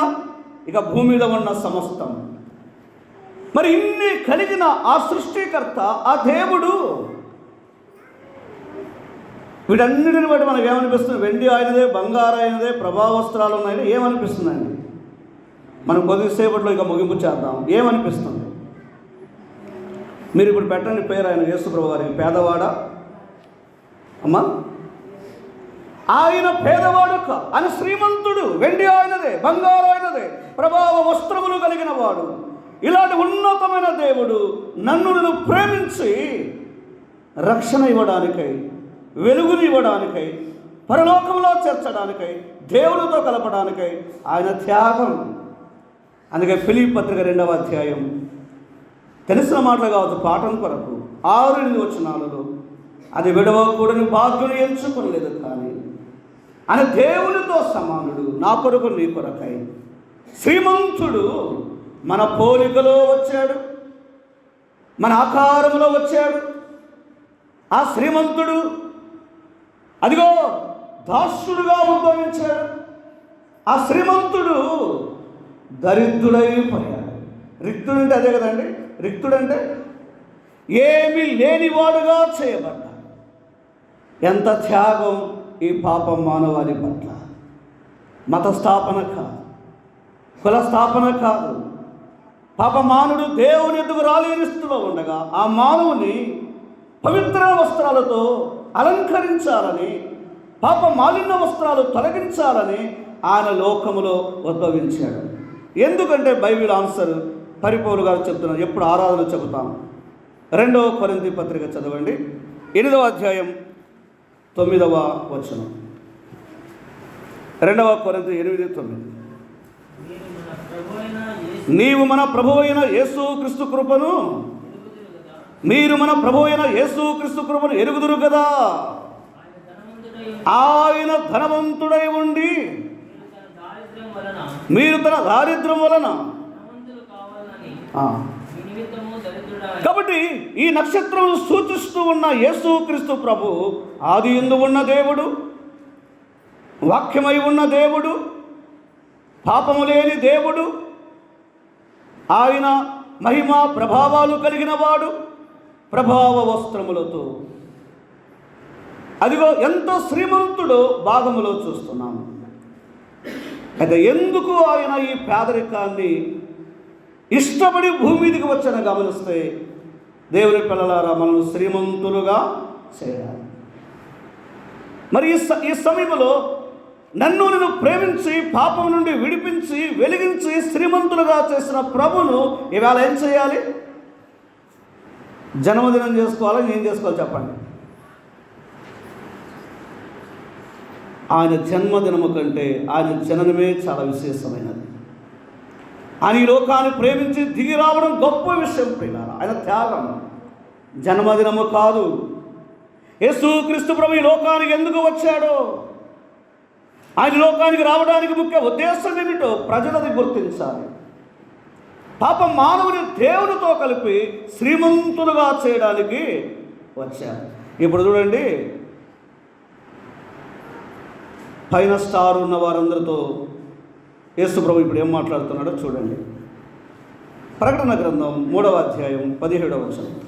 ఇక భూమి మీద ఉన్న సమస్తం. మరి ఇన్ని కలిగిన ఆ సృష్టికర్త, ఆ దేవుడు, వీటన్నిటిని బట్టి మనకు ఏమనిపిస్తుంది? వెండి ఆయనదే, బంగారు ఆయనదే, ప్రభావస్త్రాలు ఉన్నాయని ఏమనిపిస్తుందండి? మనం కొద్దిసేపట్లో ఇక ముగింపు చేద్దాం. ఏమనిపిస్తుంది? మీరు ఇప్పుడు పెట్టండి పేరు ఆయన యేసుప్రభు వారికి. పేదవాడా అమ్మా? ఆయన పేదవాడు కాదు, ఆయన శ్రీమంతుడు. వెండి ఆయనదే, బంగారు ఆయనదే, ప్రభావ వస్త్రములు కలిగిన వాడు. ఇలాంటి ఉన్నతమైన దేవుడు నన్ను ప్రేమించి రక్షణ ఇవ్వడానికై, వెలుగుని ఇవ్వడానికై, పరలోకంలో చేర్చడానికై, దేవునితో కలపడానికై ఆయన త్యాగం. అందుకే ఫిలిప్పీ పత్రిక 2వ అధ్యాయం తెలిసిన మాటలు కావచ్చు, పాఠం కొరకు 6-8 వచనాలలో అది విడవకూడని భాగ్యుని ఎంచుకోలేదు, కానీ ఆయన దేవునితో సమానుడు, నా కొరకు నీ కొరకై శ్రీమంతుడు, మన పోలికలో వచ్చాడు, మన ఆకారంలో వచ్చాడు. ఆ శ్రీమంతుడు అదిగో దాసుడుగా ఉద్భవించాడు. ఆ శ్రీమంతుడు దరిద్రుడైపోయాడు. రిక్తుడంటే అదే కదండి. రిక్తుడంటే ఏమీ లేనివాడుగా చేయబడ్డాడు. ఎంత త్యాగం ఈ పాపం మానవాళి పట్ల. మత స్థాపన కాదు, కుల స్థాపన కాదు. పాప మానవుడు దేవుని ఎదుగు రాలేని స్థితిలో ఉండగా ఆ మానవుని పవిత్ర వస్త్రాలతో అలంకరించాలని, పాప మాలిన్య వస్త్రాలు తొలగించాలని ఆయన లోకములో ఉద్భవించాడు. ఎందుకంటే బైబిల్ ఆన్సర్ పరిపౌలు గారు చెప్తున్నారు. ఎప్పుడు ఆరాధన చెబుతాం. 2వ కొరింథీ పత్రిక చదవండి, 8వ అధ్యాయం 9వ వచనం. 2వ కొరింథీ 8:9. నీవు మన ప్రభువు అయిన యేసుక్రీస్తు కృపను, మీరు మన ప్రభువు అయిన యేసుక్రీస్తు కృపను ఎరుగుదురు కదా. ఆయన ధనవంతుడై ఉండి మీరు తన దారిద్ర్యం వలన. కాబట్టి ఈ నక్షత్రం సూచిస్తూ ఉన్న యేసుక్రీస్తు ప్రభు ఆది యందు ఉన్న దేవుడు, వాక్యమై ఉన్న దేవుడు, పాపము లేని దేవుడు, ఆయన మహిమ ప్రభావాలు కలిగిన వాడు, ప్రభావ వస్త్రములతో అదిగో ఎంత శ్రీమంతుడో భాగములో చూస్తున్నాము. అయితే ఎందుకు ఆయన ఈ పేదరికాన్ని ఇష్టపడి భూమి మీదకి వచ్చిన గమనిస్తే, దేవుని పిల్లలారా, మనల్ని శ్రీమంతులుగా చేయాలి. మరి ఈ సమయంలో నన్ను ప్రేమించి పాపం నుండి విడిపించి వెలిగించి శ్రీమంతులుగా చేసిన ప్రభును ఇవాళ ఏం చేయాలి? జన్మదినం చేసుకోవాలని ఏం చేసుకోవాలి చెప్పండి? ఆయన జన్మదినము కంటే ఆయన జననమే చాలా విశేషమైనది. ఆయన ఈ లోకాన్ని ప్రేమించి దిగి రావడం గొప్ప విషయం ప్రియులారా. ఆయన త్యాగం జన్మదినము కాదు. యేసుక్రీస్తు ప్రభు ఈ లోకానికి ఎందుకు వచ్చాడో, ఆయన లోకానికి రావడానికి ముఖ్య ఉద్దేశం ఏమిటో ప్రజలది గుర్తించాలి. పాపం మానవుని దేవునితో కలిపి శ్రీమంతులుగా చేయడానికి వచ్చారు. ఇప్పుడు చూడండి, పైన స్టార్ ఉన్న వారందరితో యేసు ప్రభు ఇప్పుడు ఏం మాట్లాడుతున్నాడో చూడండి. ప్రకటన గ్రంథం 3వ అధ్యాయం 17వ వచనం.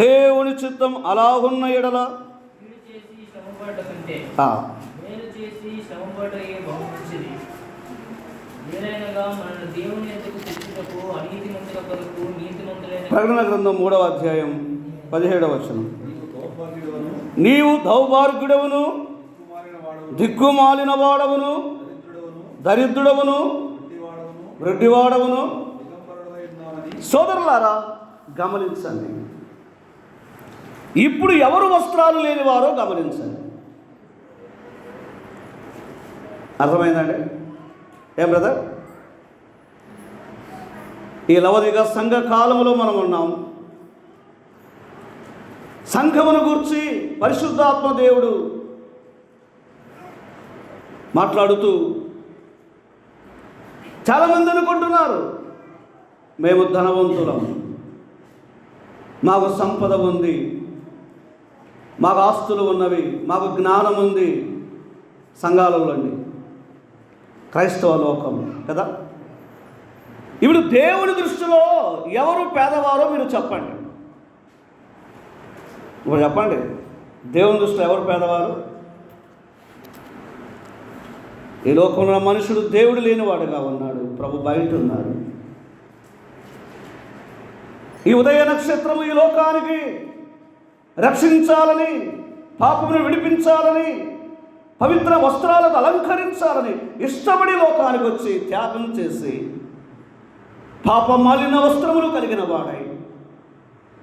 దేవుని చిత్తం అలా ఉన్న ఎడల ప్రకటన గ్రంథం 3వ అధ్యాయం 17వ వచనం. నీవు దౌర్భాగ్యుడవును, దిక్కుమాలిన వాడవును, దరిద్రుడవును, రెడ్డివాడవును. సోదరులారా గమనించండి, ఇప్పుడు ఎవరు వస్త్రాలు లేనివారో గమనించండి. అర్థమైందండి? ఏం బ్రదర్? ఈ లవదిక సంఘ కాలంలో మనం ఉన్నాం. సంఘమును గూర్చి పరిశుద్ధాత్మ దేవుడు మాట్లాడుతూ చాలామంది అనుకుంటున్నారు మేము ధనవంతులం, మాకు సంపద ఉంది, మాకు ఆస్తులు ఉన్నవి, మాకు జ్ఞానం ఉంది. సంఘాలలో అండి, క్రైస్తవ లోకం కదా. ఇప్పుడు దేవుని దృష్టిలో ఎవరు పేదవారో మీరు చెప్పండి. ఇప్పుడు చెప్పండి, దేవుని దృష్టిలో ఎవరు పేదవారు? ఈ లోకంలో మనుషుడు దేవుడు లేనివాడుగా ఉన్నాడు, ప్రభు బయట ఉన్నాడు. ఈ ఉదయ నక్షత్రము ఈ లోకానికి రక్షించాలని, పాపమును విడిపించాలని, పవిత్ర వస్త్రాలకు అలంకరించాలని ఇష్టపడి లోకానికి వచ్చి త్యాగం చేసి పాప మాలిన వస్త్రములు కలిగిన వాడై,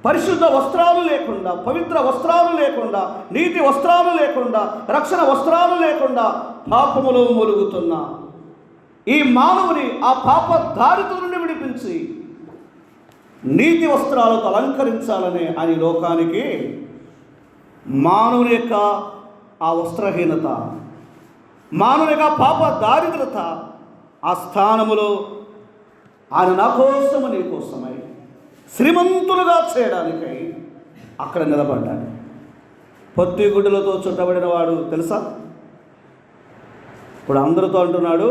పరిశుద్ధ వస్త్రాలు లేకుండా, పవిత్ర వస్త్రాలు లేకుండా, నీతి వస్త్రాలు లేకుండా, రక్షణ వస్త్రాలు లేకుండా పాపములో మూలుగుతున్న ఈ మానవుని ఆ పాప దారితో నుండి విడిపించి నీతి వస్త్రాలతో అలంకరించాలని అని లోకానికి మానవుని యొక్క ఆ వస్త్రహీనత, మానవుని యొక్క పాప దారిద్రత, ఆ స్థానములో ఆయన నా కోసము నీ కోసమై శ్రీమంతులుగా చేయడానికై అక్కడ నిలబడ్డాడు. పొత్తి గుడ్డలతో చుట్టబడిన వాడు తెలుసా? ఇప్పుడు అందరితో అంటున్నాడు,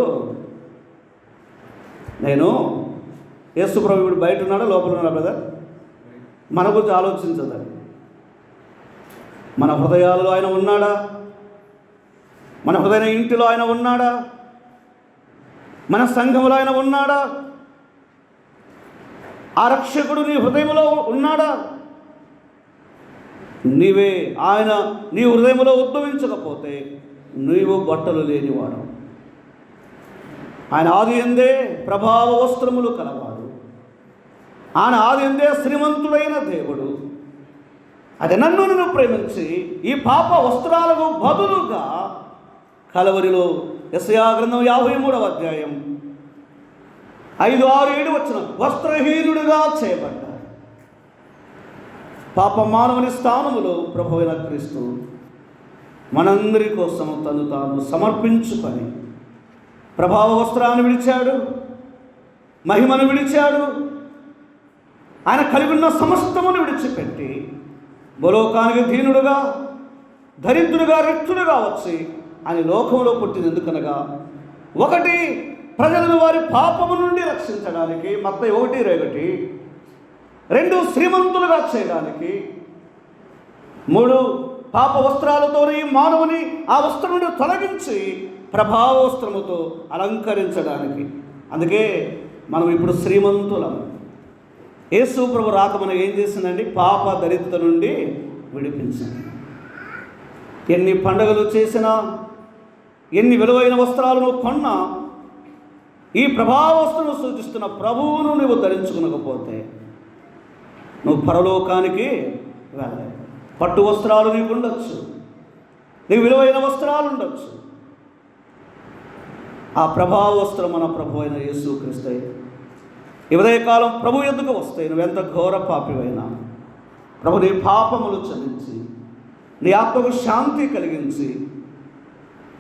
నేను యేసు ప్రభు ఇప్పుడు బయట ఉన్నాడా లోపల ఉన్నాడా బ్రదర్? మన గురించి ఆలోచించదండి. మన హృదయాలలో ఆయన ఉన్నాడా? మన హృదయ ఇంటిలో ఆయన ఉన్నాడా? మన సంఘములో ఆయన ఉన్నాడా? ఆ రక్షకుడు నీ హృదయంలో ఉన్నాడా? నీవే ఆయన నీ హృదయంలో ఉద్భవించకపోతే నీవు బట్టలు లేనివాడు. ఆయన ఆది ఎందే ప్రభావ వస్త్రములు కలవాడు. ఆయన ఆది ఎందే శ్రీమంతుడైన దేవుడు. అది నన్ను నేను ప్రేమించి ఈ పాప వస్త్రాలకు బదులుగా కలవరిలో యెషయా గ్రంథం 53వ అధ్యాయం 5, 6, 7 వచ్చిన వస్త్రహీనుడుగా చేయబడ్డాడు. పాప మానవుని స్థానములో ప్రభు అయిన క్రీస్తు మనందరి కోసము తను తాను సమర్పించుకొని ప్రభావ వస్త్రాన్ని విడిచాడు, మహిమను విడిచాడు. ఆయన కలిగి ఉన్న సమస్తమును విడిచిపెట్టి భూలోకానికి దీనుడుగా, దరిద్రుడుగా, రెట్టుడుగా వచ్చి ఆయన లోకంలో పుట్టిన ఎందుకనగా, ఒకటి ప్రజలను వారి పాపము నుండి రక్షించడానికి, మత్తయి 1:21, 2 శ్రీమంతులుగా చేయడానికి, 3 పాప వస్త్రాలతో ఈ మానవుని ఆ వస్త్రం నుండి తొలగించి ప్రభావ వస్త్రముతో అలంకరించడానికి. అందుకే మనం ఇప్పుడు శ్రీమంతులం. యేసు ప్రభు రాక మనం ఏం చేసిందండి? పాప దరిద్రత నుండి విడిపించింది. ఎన్ని పండుగలు చేసినా, ఎన్ని విలువైన వస్త్రాలను కొన్నా, ఈ ప్రభావ వస్త్రము సూచిస్తున్న ప్రభువును నువ్వు ధరించుకునకపోతే నువ్వు పరలోకానికి వెళ్ళలేవు. పట్టు వస్త్రాలు నీకు ఉండొచ్చు, నీకు విలువైన వస్త్రాలు ఉండొచ్చు. ఆ ప్రభావ వస్త్రం మన ప్రభు అయిన యేసు క్రీస్తు. ఈ ఉదయకాలం ప్రభు ఎద్దుకు వస్తే నువ్వెంత ఘోర పాపివైనా ప్రభు నీ పాపములు క్షమించి, నీ ఆత్మకు శాంతి కలిగించి,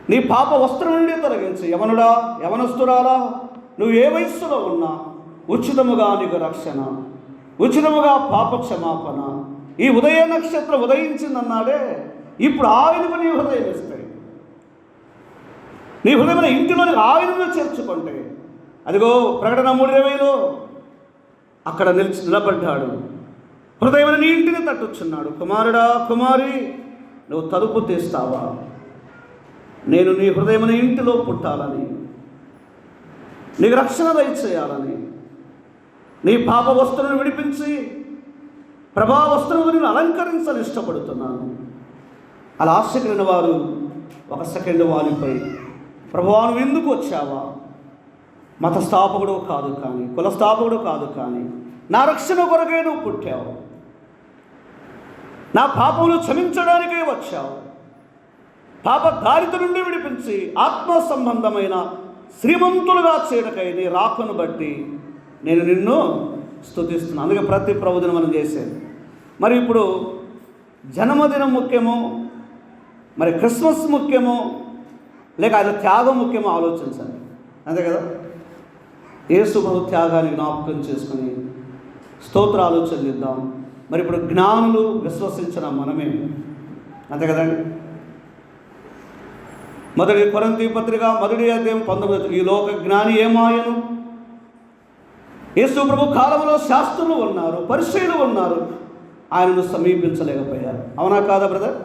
నీ పాప వస్త్రం నుండి తొలగించి, యవనుడా, యవనస్తురాలా, నువ్వు ఏ వయస్సులో ఉన్నా ఉచితముగా నీకు రక్షణ, ఉచితముగా పాప క్షమాపణ. ఈ ఉదయ నక్షత్రం ఉదయించిందన్నాడే, ఇప్పుడు ఆయనకు నీ హృదయం ఇస్తాయి. నీ హృదయమైన ఇంటిలోని ఆయనను చేర్చుకుంటే, అదిగో ప్రకటన 3:20లో అక్కడ నిలబడ్డాడు. హృదయమైన నీ ఇంటిని తట్టుచున్నాడు. కుమారుడా, కుమారి, నువ్వు తలుపు తీస్తావా? నేను నీ హృదయమైన ఇంటిలో పుట్టాలని, నీకు రక్షణ దయచేయాలని, నీ పాప వస్త్రాలను విడిపించి ప్రభావ వస్త్రమును నేను అలంకరించాలని ఇష్టపడుతున్నాను. అలా ఆశ కలిగిన వారు ఒక సెకండ్ వాలిపోయి, ప్రభువా నువ్వు ఎందుకు వచ్చావా? మత స్థాపకుడు కాదు కానీ, కుల స్థాపకుడు కాదు కానీ, నా రక్షణ కొరకే నువ్వు పుట్టావు, నా పాపములు క్షమించడానికే వచ్చావు, పాప దారిత నుండి విడిపించి ఆత్మ సంబంధమైన శ్రీమంతులుగా చేయడకై నీ రాకను బట్టి నేను నిన్ను స్తుతిస్తున్నాను. అందుకే ప్రతి ప్రభుదినం మనం చేసేది. మరి ఇప్పుడు జన్మదినం ముఖ్యమో, మరి క్రిస్మస్ ముఖ్యమో, లేక ఆయన త్యాగం ముఖ్యమో ఆలోచించండి. అంతే కదా? యేసు ప్రభు త్యాగాన్ని జ్ఞాపకం చేసుకుని స్తోత్రాలు చెల్లిద్దాం. మరి ఇప్పుడు జ్ఞానులు విశ్వసించిన మనమే, అంతే కదండి. మొదటి కొరింథీ పత్రిక 1వ అధ్యాయం 19, ఈ లోక జ్ఞాని ఏమాయను? యేసు ప్రభు కాలంలో శాస్త్రులు ఉన్నారు, పరిసయ్యులు ఉన్నారు, ఆయనను సమీపించలేకపోయారు. అవునా కాదా బ్రదర్?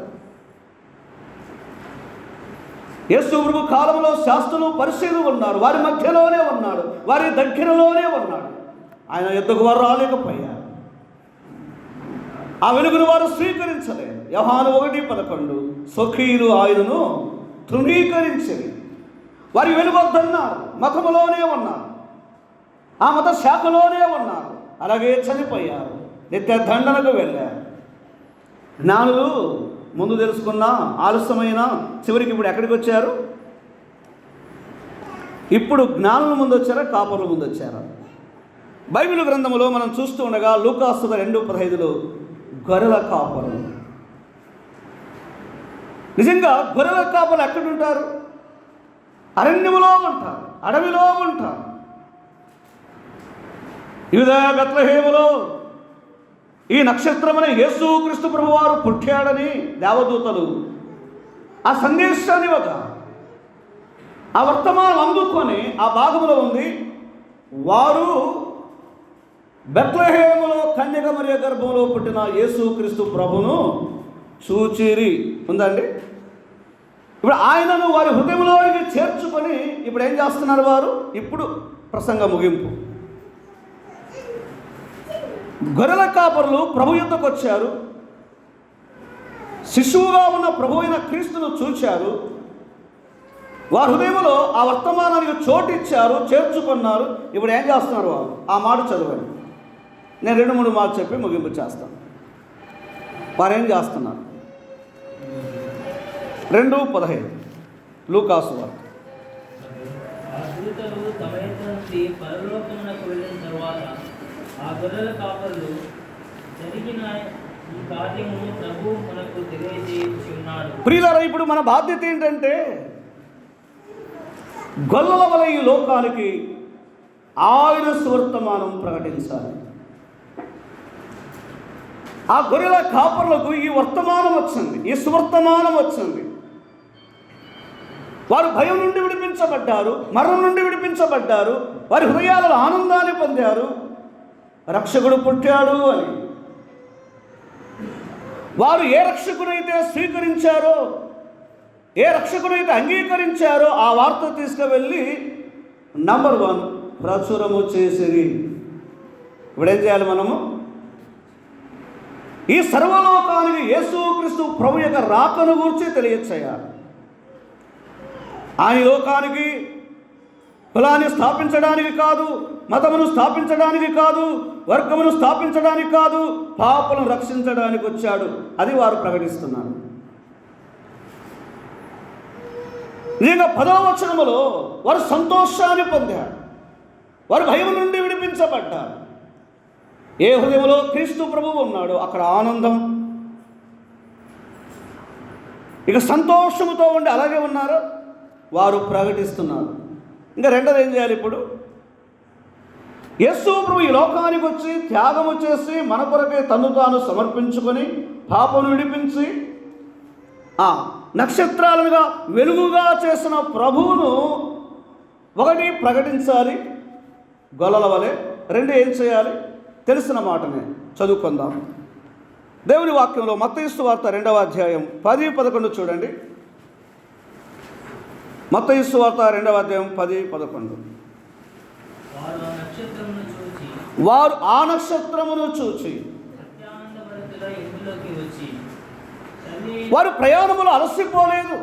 యేసు ప్రభు కాలంలో శాస్త్రులు పరిసయ్యులు ఉన్నారు, వారి మధ్యలోనే ఉన్నాడు, వారి దగ్గరలోనే ఉన్నాడు, ఆయన ఎద్దుకు వారు రాలేకపోయారు. ఆ వెలుగును వారు స్వీకరించలేదు. యోహాను 1:11, స్వకీయులు ఆయనను తృణీకరించింది. వారి వెలుగొద్దన్నారు, మతములోనే ఉన్నారు, ఆ మత శాఖలోనే ఉన్నారు, అలాగే చనిపోయారు, నిత్య దండనకు వెళ్ళారు. జ్ఞానులు ముందు తెలుసుకున్నా ఆలస్యమైన చివరికి ఇప్పుడు ఎక్కడికి వచ్చారు? ఇప్పుడు జ్ఞానుల ముందు వచ్చారా, కాపరుల ముందు వచ్చారా? బైబిల్ గ్రంథములో మనం చూస్తూ ఉండగా లూకాసు 2:15 గొర్రెల కాపరులు. నిజంగా గొర్రెల కాపరులు ఎక్కడుంటారు? అరణ్యములో ఉంటారు, అడవిలో ఉంటారు. యూదయ బెత్లెహేములో ఈ నక్షత్రమనే యేసుక్రీస్తు ప్రభువారు పుట్టాడని దేవదూతలు ఆ సందేశాన్ని ఆ వర్తమానం అందుకొని ఆ భాగంలో ఉంది, వారు బెత్లెహేములో కన్యక మరియ గర్భంలో పుట్టిన యేసుక్రీస్తు ప్రభును చూచిరి ఉందండి. ఇప్పుడు ఆయనను వారి హృదయంలోకి చేర్చుకొని ఇప్పుడు ఏం చేస్తున్నారు వారు? ఇప్పుడు ప్రసంగ ముగింపు. గొర్రెల కాపరులు ప్రభు యుద్ధకు వచ్చారు, శిశువుగా ఉన్న ప్రభు అయిన క్రీస్తును చూచారు, వారి హృదయంలో ఆ వర్తమానానికి చోటిచ్చారు, చేర్చుకున్నారు. ఇప్పుడు ఏం చేస్తున్నారు వారు? ఆ మాట చదవండి. నేను 2-3 మాటలు చెప్పి ముగింపు చేస్తాను. వారు ఏం చేస్తున్నారు? 2:15 లూకాసు వార్త. ప్రియులారా, ఇప్పుడు మన బాధ్యత ఏంటంటే గొల్లల వలె ఈ లోకానికి ఆయన సువర్తమానం ప్రకటించాలి. ఆ గొర్రెల కాపరులకు ఈ వర్తమానం వచ్చింది, ఈ సువర్తమానం వచ్చింది. వారు భయం నుండి విడిపించబడ్డారు, మరణం నుండి విడిపించబడ్డారు, వారి హృదయాలలో ఆనందాన్ని పొందారు, రక్షకుడు పుట్టాడు అని. వారు ఏ రక్షకుడైతే స్వీకరించారో, ఏ రక్షకుడైతే అంగీకరించారో ఆ వార్త తీసుకువెళ్ళి నంబర్ 1 ప్రచురము చేసిరి. ఇప్పుడేం చేయాలి మనము? ఈ సర్వలోకానికి యేసుక్రీస్తు ప్రభు యొక్క రాకను గురించి తెలియచేయాలి. ఆయన లోకానికి కులాన్ని స్థాపించడానికి కాదు, మతమును స్థాపించడానికి కాదు, వర్గమును స్థాపించడానికి కాదు, పాపలను రక్షించడానికి వచ్చాడు. అది వారు ప్రకటిస్తున్నారు. నిజంగా 10వ వచనములో వారు సంతోషాన్ని పొందారు, వారు భయం నుండి విడిపించబడ్డారు. ఏ హృదయంలో క్రీస్తు ప్రభువు ఉన్నాడో అక్కడ ఆనందం, ఇక సంతోషముతో ఉండి అలాగే ఉన్నారు, వారు ప్రకటిస్తున్నారు. ఇంకా రెండోది ఏం చేయాలి? ఇప్పుడు యేసు ప్రభు ఈ లోకానికి వచ్చి త్యాగము చేసి మన కొరకే తను తాను సమర్పించుకొని పాపను విడిపించి నక్షత్రాలుగా వెలుగుగా చేసిన ప్రభువును ఒకటి ప్రకటించాలి గొల్లల వలె, 2 ఏం చేయాలి? తెలిసిన మాటనే చదువుకుందాం. దేవుని వాక్యంలో మత్తయి సువార్త 2వ అధ్యాయం 10-11 చూడండి. మత్తయి సువార్త 2వ అధ్యాయం 10-11. వారు ఆ నక్షత్రమును చూచి వారు ప్రయాణములు అలసిపోలేదు.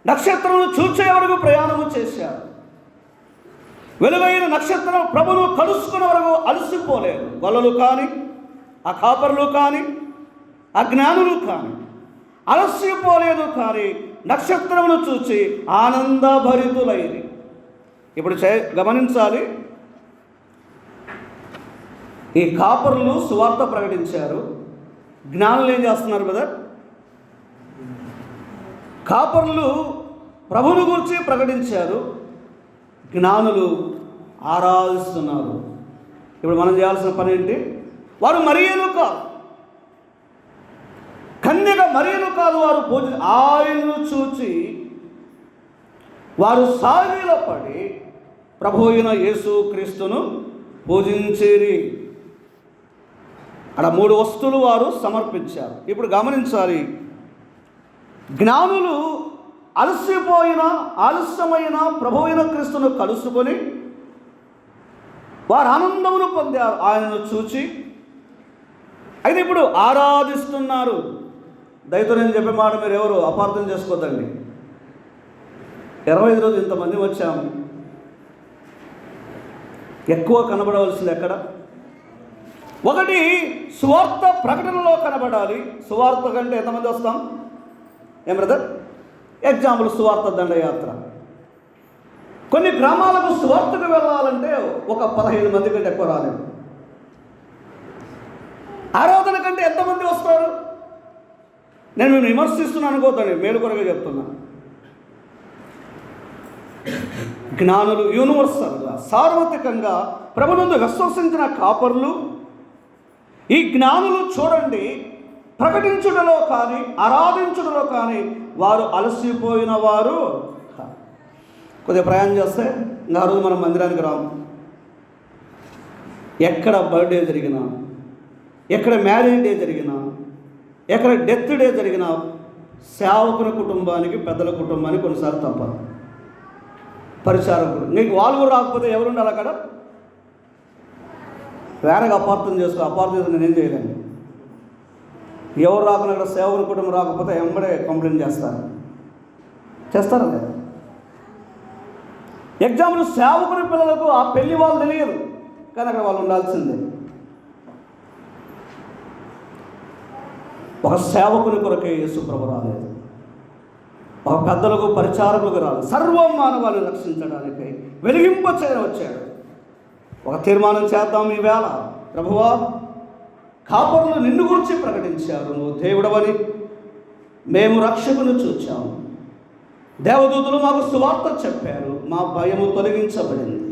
నక్షత్రమును చూచే వరకు ప్రయాణము చేశారు. వెలుగైన నక్షత్రం ప్రభును కలుసుకునే వరకు అలసిపోలేదు. గొల్లలు కానీ, ఆ కాపరులు కానీ, అజ్ఞానులు కానీ అలసిపోలేదు. కానీ నక్షత్రమును చూచి ఆనందభరితులైరి. ఇప్పుడు గమనించాలి, ఈ కాపరులు సువార్త ప్రకటించారు. జ్ఞానులు ఏం చేస్తున్నారు బ్రదర్? కాపరులు ప్రభువును గురించి ప్రకటించారు, జ్ఞానులు ఆరాధిస్తున్నారు. ఇప్పుడు మనం చేయాల్సిన పని ఏంటి? వారు మరియను కాదు, కన్యక మరియను కాదు, వారు ఆయన్ను చూచి వారు సాగిలపడి ప్రభు అయిన యేసు క్రీస్తును పూజించేరి. అక్కడ 3 వస్తువులు వారు సమర్పించారు. ఇప్పుడు గమనించాలి, జ్ఞానులు ఆలస్యమైన ప్రభు అయిన క్రీస్తును కలుసుకొని వారు ఆనందమును పొందారు ఆయనను చూచి. అయితే ఇప్పుడు ఆరాధిస్తున్నారు. దయతో నేను చెప్పే మాట మీరు ఎవరు అపార్థం చేసుకోవద్దండి. 25 రోజులు ఇంతమంది వచ్చాము. ఎక్కువ కనబడవలసింది ఎక్కడ? ఒకటి, సువార్త ప్రకటనలో కనబడాలి. సువార్త కంటే ఎంతమంది వస్తాం? ఏం బ్రదర్? ఎగ్జాంపుల్, సువార్త దండయాత్ర. కొన్ని గ్రామాలకు సువార్తకు వెళ్ళాలంటే ఒక 15 మంది కంటే ఎక్కువ రాలేదు. ఆరాధన కంటే ఎంతమంది వస్తారు? నేను మేము విమర్శిస్తున్నాను అనుకోతాను, మేలు కొరగా చెప్తున్నాను. జ్ఞానులు యూనివర్సల్గా సార్వత్రికంగా ప్రభునందు విశ్వసించిన కాపరులు, ఈ జ్ఞానులు చూడండి, ప్రకటించుటలో కానీ ఆరాధించుటలో కానీ వారు అలసిపోయిన వారు. కొద్దిగా ప్రయాణం చేస్తే ఇంకా రోజు మనం మందిరానికి రాము. ఎక్కడ బర్త్డే జరిగినా, ఎక్కడ మ్యారేజ్ డే జరిగినా, ఎక్కడ డెత్ డే జరిగినా సేవకుని కుటుంబానికి, పెద్దల కుటుంబానికి కొన్నిసార్లు తప్పదు. పరిచారకులు నీకు వాళ్ళు రాకపోతే ఎవరుండాలి అక్కడ? వేరేగా అపార్థం చేసుకుని నేనేం చేయలేను. ఎవరు రాకుండా అక్కడ సేవకుని కుటుంబం రాకపోతే ఎంబడే కంప్లైంట్ చేస్తారా లేదా? ఎగ్జాంపుల్, సేవకుని పిల్లలకు ఆ పెళ్లి వాళ్ళు తెలియదు, కానీ అక్కడ వాళ్ళు ఉండాల్సిందే. ఒక సేవకుని కొరకే యేసు ప్రభు రాలేదు, ఒక పెద్దలకు పరిచారకులకు రాలేదు. సర్వం మానవాళిని రక్షించడానికి వెలిగింపచేయని వచ్చాడు. ఒక తీర్మానం చేద్దాం ఈవేళ, ప్రభువా, కాపరులు నిన్ను గురించి ప్రకటించారు, నువ్వు దేవుడవని మేము రక్షకుని చూచాము. దేవదూతలు మాకు సువార్త చెప్పారు, మా భయము తొలగించబడింది.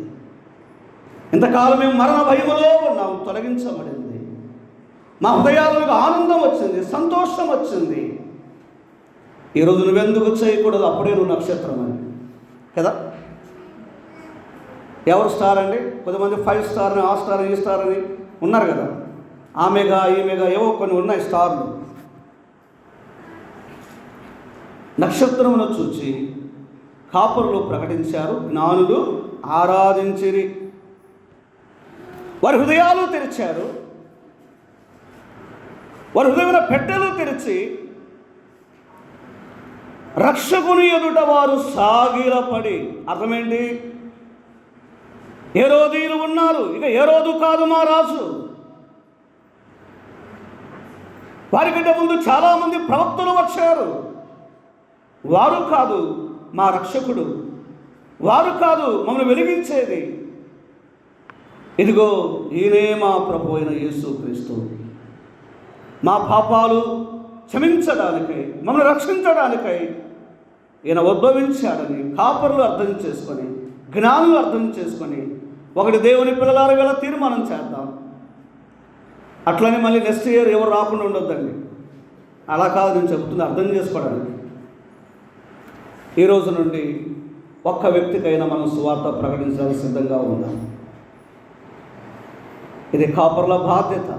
ఇంతకాలం మేము మరణ భయములో ఉన్నాము, తొలగించబడింది. మా హృదయాలకు ఆనందం వచ్చింది, సంతోషం వచ్చింది. ఈరోజు నువ్వెందుకు చేయకూడదు? అప్పుడే నువ్వు నక్షత్రం అని కదా. ఎవరు స్టార్ అండి? కొంతమంది 5 స్టార్ అని, ఆ స్టార్ అని, ఈ స్టార్ అని ఉన్నారు కదా. ఆమెగా ఈమెగా ఏవో కొన్ని ఉన్నాయి స్టార్లు. నక్షత్రమును చూచి కాపరులు ప్రకటించారు, జ్ఞానులు ఆరాధించిరి. వారి హృదయాలు తెరిచారు, వారి హృదయమైన పెట్టెలు తెరిచి రక్షకుని ఎదుట వారు సాగిలపడి. అర్థమేంటి? హేరోదీయులు ఉన్నారు, ఇక హేరోదు కాదు మా రాజు. వారికంటే ముందు చాలామంది ప్రవక్తలు వచ్చారు. వారు కాదు మా రక్షకుడు, వారు కాదు మమ్మల్ని వెలిగించేది. ఇదిగో ఈయనే మా ప్రభు అయిన యేసు క్రీస్తు, మా పాపాలు క్షమించడానికై, మమ్మల్ని రక్షించడానికై ఈయన ఉద్భవించాడని కాపరులు అర్థం చేసుకొని, జ్ఞానులు అర్థం చేసుకొని, ఒకటి దేవుని పిల్లలారు గల తీర్మానం చేద్దాం. అట్లనే మళ్ళీ నెక్స్ట్ ఇయర్ ఎవరు రాకుండా ఉండొద్దండి. అలా కాదు నేను చెబుతుంది, అర్థం చేసుకోవడానికి. ఈ రోజు నుండి ఒక్క వ్యక్తికైనా మనం సువార్త ప్రకటించడానికి సిద్ధంగా ఉందాం. ఇది కాపరుల బాధ్యత.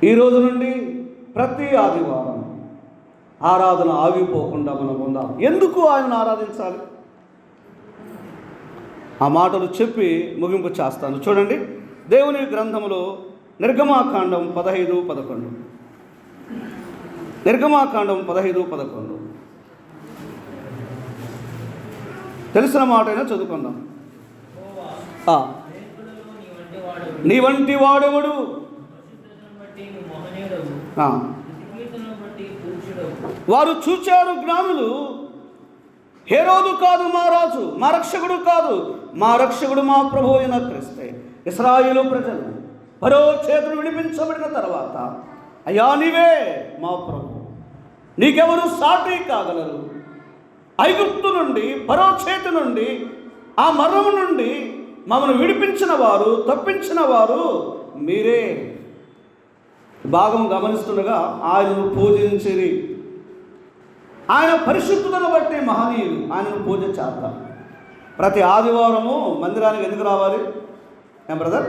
ఈ రోజు నుండి ప్రతి ఆదివారం ఆరాధన ఆగిపోకుండా మనం ఉందాం. ఎందుకు ఆయనను ఆరాధించాలి? ఆ మాటలు చెప్పి ముగింపు చేస్తాను. చూడండి, దేవుని గ్రంథములో నిర్గమాకాండం 15:11. నిర్గమాకాండం 15:11 తెలిసిన మాట అయినా చదువుకుందాం. నీ వంటి వాడెవడు, వారు చూచారు జ్ఞానులు, హేరోదు కాదు మా రాజు, మా రక్షకుడు కాదు, మా రక్షకుడు మా ప్రభువు అయిన క్రీస్తే. ఇశ్రాయేలు ప్రజలు ఫరో చేతులు విడిపించబడిన తర్వాత, అయ్యా నీవే మా ప్రభు, నీకెవరు సాటి కాగలరు? ఐగుప్తు నుండి, ఫరో చేతి నుండి, ఆ మరణము నుండి మమ్మల్ని విడిపించిన వారు, తప్పించిన వారు మీరే. భాగం గమనిస్తుండగా ఆయనను పూజించిరి. ఆయన పరిశుద్ధతను బట్టి మహనీయులు, ఆయనను పూజ చేద్దాం. ప్రతి ఆదివారము మందిరానికి ఎందుకు రావాలి ఏం బ్రదర్?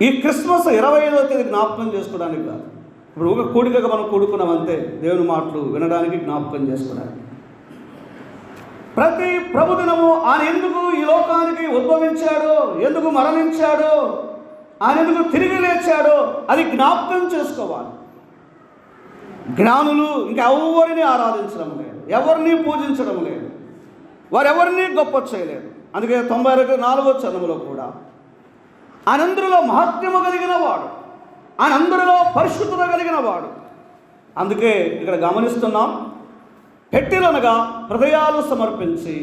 ఈ క్రిస్మస్ 25వ తేదీ జ్ఞాపకం చేసుకోవడానికి కాదు. ఇప్పుడు ఒక కూడికగా మనం కూడుకున్నాం అంతే, దేవుని మాటలు వినడానికి, జ్ఞాపకం చేసుకోవడానికి. ప్రతి ప్రభుదినము ఆయన ఎందుకు ఈ లోకానికి ఉద్భవించాడో, ఎందుకు మరణించాడో, ఆయన ఎందుకు తిరిగి లేచాడో అది జ్ఞాపకం చేసుకోవాలి. జ్ఞానులు ఇంకెవరిని ఆరాధించడం లేదు, ఎవరిని పూజించడం లేదు, వారెవరిని గొప్ప చేయలేదు. అందుకే 94వ చరణంలో కూడా ఆయనందరిలో మహాత్మ్యము కలిగిన వాడు, ఆయనందరిలో పరిశుద్ధత కలిగిన వాడు. అందుకే ఇక్కడ గమనిస్తున్నాం, పెట్టెలనగా హృదయాలు సమర్పించి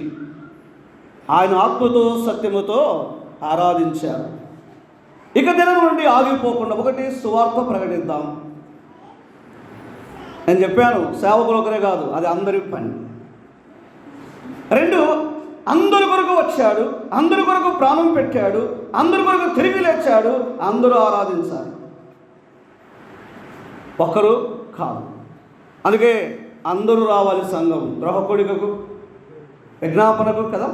ఆయన ఆత్మతో సత్యముతో ఆరాధించారు. ఇక దినం నుండి ఆగిపోకుండా ఒకటి సువార్త ప్రకటిద్దాం. నేను చెప్పాను, సేవకులు ఒకరే కాదు, అది అందరి పని. 2, అందరి కొరకు వచ్చాడు, అందరి కొరకు ప్రాణం పెట్టాడు, అందరి కొరకు తిరిగి లేచాడు, అందరూ ఆరాధించాలి, ఒకరు కాదు. అందుకే అందరూ రావాలి సంఘం, గృహకొడికకు, విజ్ఞాపనకు కదా.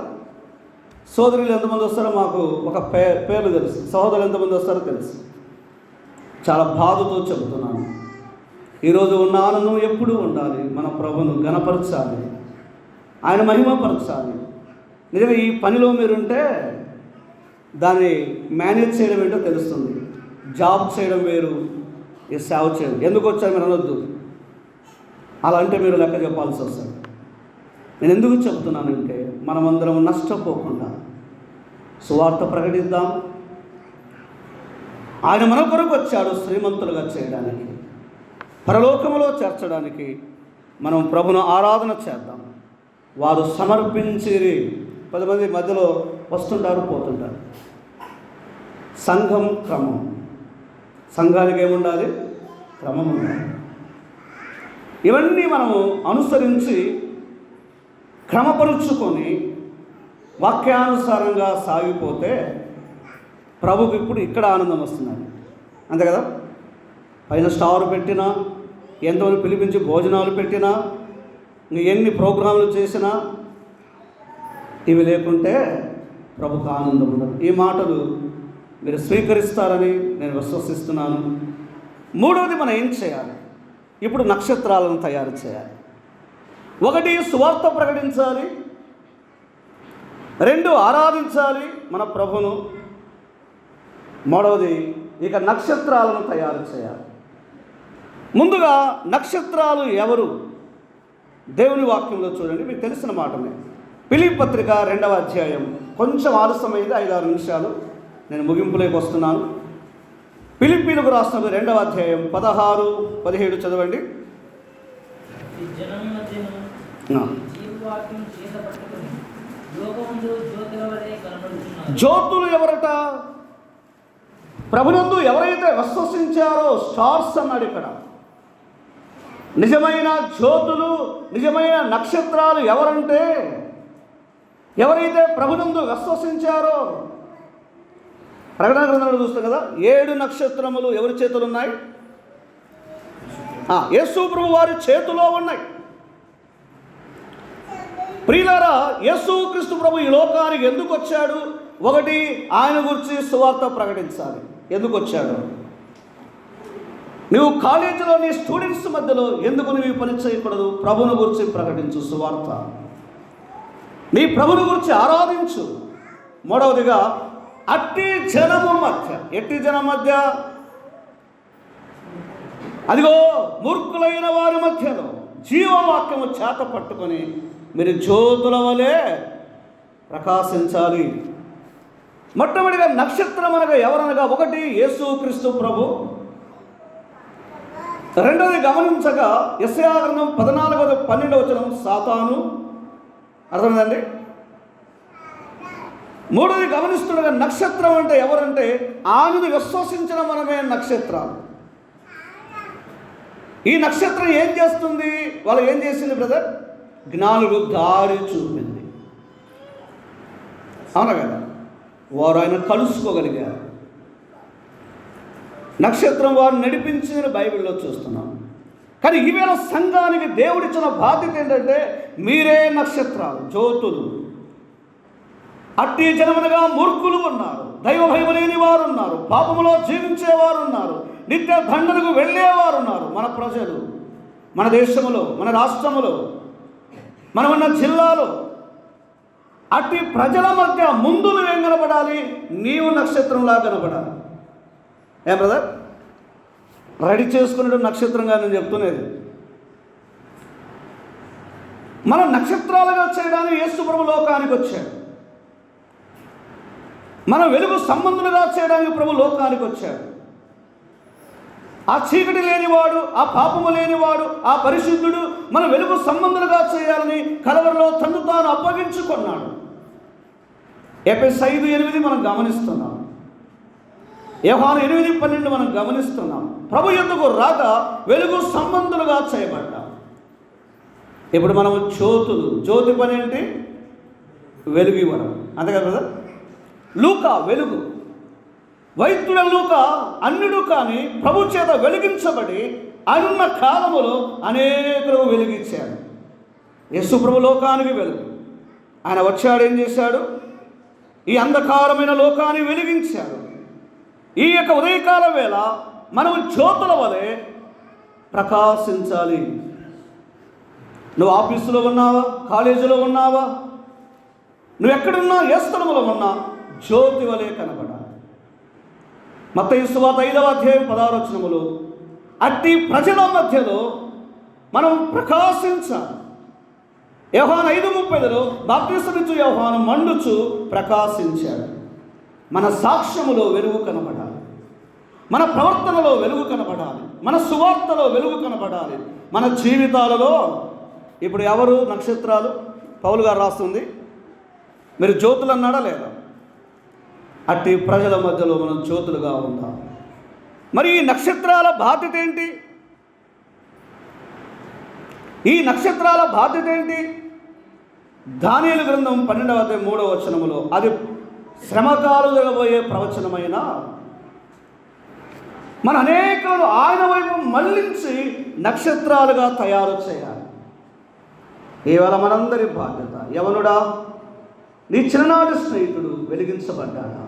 సోదరులు ఎంతమంది వస్తారో మాకు ఒక పేర్లు తెలుసు, సహోదరులు ఎంతమంది వస్తారో తెలుసు. చాలా బాధతో చెబుతున్నాను, ఈరోజు ఉన్న ఆనందం ఎప్పుడూ ఉండాలి. మన ప్రభును ఘనపరచాలి, ఆయన మహిమపరచాలి. నిజంగా ఈ పనిలో మీరుంటే దాన్ని మేనేజ్ చేయడం ఏంటో తెలుస్తుంది. జాబ్ చేయడం వేరు, ఈ సేవ చేయడం. ఎందుకు వచ్చారు మీరు అనొద్దు, అలా అంటే మీరు లెక్క చెప్పాల్సి వస్తుంది. నేను ఎందుకు చెప్తున్నానంటే మనమందరం నష్టపోకుండా సువార్త ప్రకటిద్దాం. ఆయన మన కొరకు వచ్చాడు శ్రీమంతులుగా చేయడానికి, పరలోకములో చేర్చడానికి. మనం ప్రభును ఆరాధన చేద్దాం. వారు సమర్పించిరి. 10 మంది మధ్యలో వస్తుంటారు, పోతుంటారు. సంఘం క్రమం, సంఘానికి ఏముండాలి? క్రమం ఉండాలి. ఇవన్నీ మనము అనుసరించి క్రమపరుచుకొని వాక్యానుసారంగా సాగిపోతే ప్రభుకి ఇప్పుడు ఇక్కడ ఆనందం వస్తున్నది, అంతే కదా. పైన స్టార్ పెట్టినా, ఎంతమంది పిలిపించి భోజనాలు పెట్టినా, ఎన్ని ప్రోగ్రాంలు చేసినా, ఇవి లేకుంటే ప్రభుకు ఆనందం ఉండదు. ఈ మాటలు మీరు స్వీకరిస్తారని నేను విశ్వసిస్తున్నాను. 3వది మనం ఏం చేయాలి? ఇప్పుడు నక్షత్రాలను తయారు చేయాలి. 1 సువార్త ప్రకటించాలి, 2 ఆరాధించాలి మన ప్రభును, 3వది ఇక నక్షత్రాలను తయారు చేయాలి. ముందుగా నక్షత్రాలు ఎవరు? దేవుని వాక్యంలో చూడండి, మీకు తెలిసిన మాటనే. ఫిలిప్పీ పత్రిక 2వ అధ్యాయం, కొంచెం ఆలస్యమైంది, 5-6 నిమిషాలు, నేను ముగింపులోకి వస్తున్నాను. ఫిలిప్పీలకు రాసిన 2వ అధ్యాయం 16-17 చదవండి. జ్యోతులు ఎవరట? ప్రభునందు ఎవరైతే విశ్వసించారో, స్టార్స్ అన్నాడు ఇక్కడ. నిజమైన జ్యోతులు, నిజమైన నక్షత్రాలు ఎవరంటే ఎవరైతే ప్రభునందు విశ్వసించారో. ప్రకటన గ్రంథంలో చూస్తాం కదా, 7 నక్షత్రములు ఎవరి చేతులు ఉన్నాయి? యేసు ప్రభు వారి చేతిలో ఉన్నాయి. ప్రియులారా, యేసు క్రీస్తు ప్రభు ఈ లోకానికి ఎందుకు వచ్చాడు? 1, ఆయన గురించి సువార్త ప్రకటించాలి. ఎందుకు వచ్చాడు? నువ్వు కాలేజీలో నీ స్టూడెంట్స్ మధ్యలో ఎందుకు నువ్వు ఈ పని చేయకూడదు? ప్రభుని గురించి ప్రకటించు సువార్త, నీ ప్రభుని గురించి ఆరాధించు. 3వదిగా అట్టి జనము మధ్య, ఎట్టి జనం మధ్య? అదిగో మూర్ఖులైన వారి మధ్యలో జీవవాక్యము చేత పట్టుకొని మీరు జ్యోతుల వలె ప్రకాశించాలి. మొట్టమొదటిగా నక్షత్రం అనగా ఎవరనగా, ఒకటి యేసుక్రీస్తు ప్రభు. రెండవది గమనించగా యెషయా గ్రంథం 14:12 సాతాను. అర్థమైందండి? మూడవది గమనిస్తుండగా నక్షత్రం అంటే ఎవరంటే ఆయనను విశ్వసించిన మనమే నక్షత్రాలు. ఈ నక్షత్రం ఏం చేస్తుంది? వాళ్ళు ఏం చేసింది బ్రదర్? జ్ఞానులు దారి చూపింది. అవునా కదా? వారు ఆయన కలుసుకోగలిగారు. నక్షత్రం వారు నడిపించిన బైబిల్లో చూస్తున్నాం. కానీ ఈవేళ సంఘానికి దేవుడిచ్చిన బాధ్యత ఏంటంటే మీరే నక్షత్రాలు, జ్యోతులు. అట్టి జనమునగా మూర్ఖులు ఉన్నారు, దైవభయం లేని వారు ఉన్నారు, పాపములో జీవించేవారు ఉన్నారు, నిత్య దండనకు వెళ్ళేవారు ఉన్నారు. మన ప్రజలు, మన దేశంలో, మన రాష్ట్రములో, మనమున్న జిల్లాలో అట్టి ప్రజల మధ్య ముందు నువ్వేం కనపడాలి? నీవు నక్షత్రంలా కనపడాలి. ఏం బ్రదర్? రెడీ చేసుకునే నక్షత్రంగా నేను చెప్తున్నది. మనం నక్షత్రాలుగా చేయడానికి యేసు ప్రభు లోకానికి వచ్చాడు. మన వెలుగు సంబంధులుగా చేయడానికి ప్రభు లోకానికి వచ్చాడు. ఆ చీకటి లేనివాడు, ఆ పాపము లేనివాడు, ఆ పరిశుద్ధుడు మన వెలుగు సంబంధులుగా చేయాలని కలవరిలో తను తాను అప్పగించుకున్నాడు. ఎఫెసీయులు 5:8 మనం గమనిస్తున్నాం. యోహాను 8:12 మనం గమనిస్తున్నాం. ప్రభు యొద్దకు రాక వెలుగు సంబంధులుగా చేయబడ్డాం. ఇప్పుడు మనము జ్యోతులు. జ్యోతి పని ఏంటి? వెలుగు ఇవ్వడం. అంతే కదా బ్రదర్? లూకా వెలుగు. వైద్యుడ లూకా అన్యుడు కానీ ప్రభు చేత వెలిగించబడి ఆయనున్న కాలములో అనేకులు వెలిగించాడు. యేసు ప్రభు లోకానికి వెలుగు. ఆయన వచ్చాడు, ఏం చేశాడు? ఈ అంధకారమైన లోకాన్ని వెలిగించాడు. ఈ యొక్క ఉదయకాల వేళ మనము జ్యోతుల వలె ప్రకాశించాలి. నువ్వు ఆఫీసులో ఉన్నావా, కాలేజీలో ఉన్నావా, నువ్వు ఎక్కడున్నా, ఏ స్థలంలో ఉన్నా జ్యోతి వలె కనబడాలి. మత్తయి సువార్త 5:16 అట్టి ప్రజల మధ్యలో మనం ప్రకాశించాలి. యోహాను 5:30 బాప్తిసమిచ్చు యోహాను మండుచు ప్రకాశించాడు. మన సాక్ష్యములో వెలుగు కనబడాలి, మన ప్రవర్తనలో వెలుగు కనబడాలి, మన సువార్తలో వెలుగు కనబడాలి, మన జీవితాలలో. ఇప్పుడు ఎవరు నక్షత్రాలు? పౌలు గారు రాస్తుంది, మీరు జ్యోతులు అన్నాడా లేదా? అట్టి ప్రజల మధ్యలో మనం జ్యోతులుగా ఉందాం. మరి ఈ నక్షత్రాల బాధ్యత ఏంటి? ఈ నక్షత్రాల బాధ్యత ఏంటి? దానియేలు గ్రంథం 12:3 అది శ్రమకాలం జరగబోయే ప్రవచనమైన మన అనేకులను ఆయన వైపు మళ్ళించి నక్షత్రాలుగా తయారు చేయాలి. ఇవాళ మనందరి బాధ్యత. యవనుడా, నీ చిన్ననాటి స్నేహితుడు వెలిగించబడ్డాడా?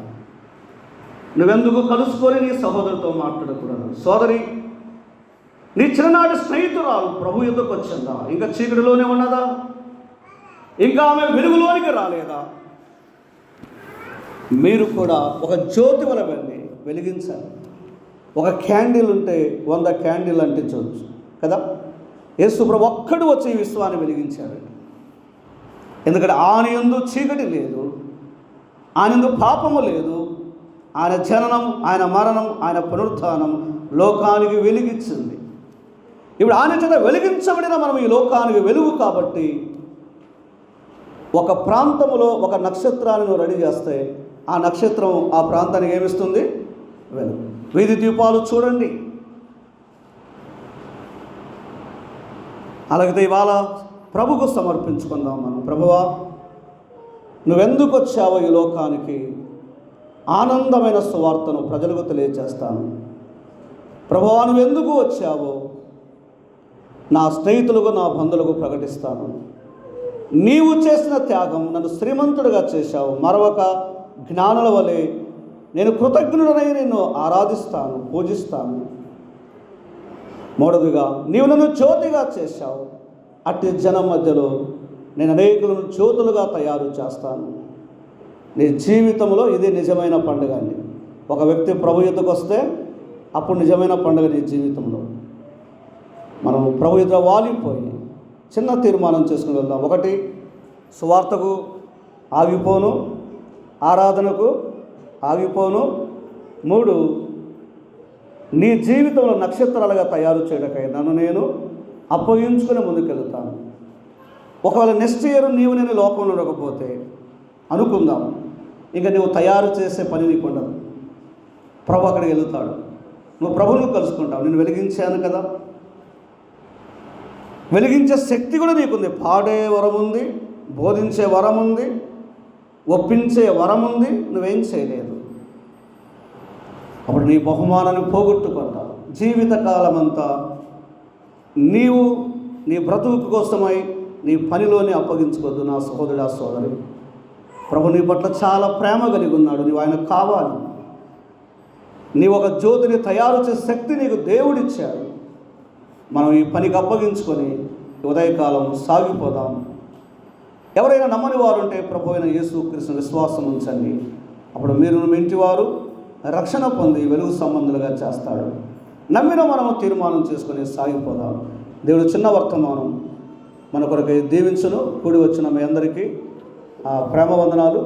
నువ్వెందుకు కలుసుకొని నీ సహోదరుతో మాట్లాడకూడదు? సోదరి, నీ చిన్ననాటి స్నేహితురాలు ప్రభు యొద్దకు వచ్చిందా? ఇంకా చీకటిలోనే ఉన్నదా? ఇంకా ఆమె వెలుగులోనికి రాలేదా? మీరు కూడా ఒక జ్యోతి వలె వెళ్ళి వెలిగించాలి. ఒక క్యాండిల్ ఉంటే 100 క్యాండిల్ అంటించవచ్చు కదా. యేసు ప్రభు ఒక్కడు వచ్చి ఈ విశ్వాన్ని వెలిగించాడు. ఎందుకంటే ఆయన యందు చీకటి లేదు, ఆయన యందు పాపము లేదు. ఆయన జననం, ఆయన మరణం, ఆయన పునరుత్థానం లోకానికి వెలిగించింది. ఇప్పుడు ఆయన చేత వెలిగించబడిన మనం ఈ లోకానికి వెలుగు. కాబట్టి ఒక ప్రాంతంలో ఒక నక్షత్రాన్ని నువ్వు రెడీ చేస్తే ఆ నక్షత్రం ఆ ప్రాంతానికి ఏమిస్తుంది? వెలుగు. వీధి దీపాలు చూడండి. అలాగే ఇవాళ ప్రభుకు సమర్పించుకుందాం మనం. ప్రభువా, నువ్వెందుకు వచ్చావో ఈ లోకానికి? ఆనందమైన సువార్తను ప్రజలకు తెలియజేస్తాను. ప్రభువా, నువ్వెందుకు వచ్చావో నా స్నేహితులకు, నా బంధువులకు ప్రకటిస్తాను. నీవు చేసిన త్యాగం నన్ను శ్రీమంతుడిగా చేశావు. మరొక జ్ఞానుల వలె నేను కృతజ్ఞుడనై నిన్ను ఆరాధిస్తాను, పూజిస్తాను. మూడవదిగా, నీవు నన్ను జ్యోతిగా చేశావు. అట్టి జనం మధ్యలో నేను అనేకులను జ్యోతులుగా తయారు చేస్తాను. నీ జీవితంలో ఇది నిజమైన పండుగ అండి. ఒక వ్యక్తి ప్రభు యొద్దకు వస్తే అప్పుడు నిజమైన పండుగ నీ జీవితంలో. మనం ప్రభు ఎదుట వాలిపోయి చిన్న తీర్మానం చేసుకుని వెళ్దాం. 1, సువార్తకు ఆగిపోను, ఆరాధనకు ఆగిపోను. 3, నీ జీవితంలో నక్షత్రాలుగా తయారు చేయడానికై నన్ను నేను అప్పగించుకుని ముందుకెళ్తాను. ఒకవేళ నెక్స్ట్ ఇయర్ నేను లోకంలో ఉండకపోతే అనుకుందాం, ఇంకా నువ్వు తయారు చేసే పని నీకు ఉండదు. ప్రభు అక్కడికి వెళుతాడు, నువ్వు ప్రభువును కలుసుకుంటావు. నేను వెలిగించాను కదా, వెలిగించే శక్తి కూడా నీకుంది. పాడే వరం ఉంది, బోధించే వరం ఉంది, ఒప్పించే వరం ఉంది. నువ్వేం చేయలేదు. అప్పుడు నీ బహుమానాన్ని పోగొట్టుకుంటావు. జీవితకాలం అంతా నీవు నీ బ్రతుకు కోసమై నీ పనిలోనే అప్పగించుకోవద్దు. నా సహోదరుడా, సోదరి, ప్రభు నీ పట్ల చాలా ప్రేమ కలిగి ఉన్నాడు. నీవు ఆయనకు కావాలి. నీ ఒక జ్యోతిని తయారు చేసే శక్తి నీకు దేవుడిచ్చాడు. మనం ఈ పనికి అప్పగించుకొని ఉదయకాలం సాగిపోదాం. ఎవరైనా నమ్మని వారు ఉంటే ప్రభు అయిన యేసుక్రీస్తు విశ్వాసం ఉంచండి. అప్పుడు మీరు మీ ఇంటి వారు రక్షణ పొంది వెలుగు సంబంధులుగా చేస్తాడు. నమ్మిన మనము తీర్మానం చేసుకొని సాగిపోదాం. దేవుడు చిన్న వర్తమానం మన కొరకు దీవించును. కూడి వచ్చిన మీ అందరికీ ప్రేమ వందనాలు.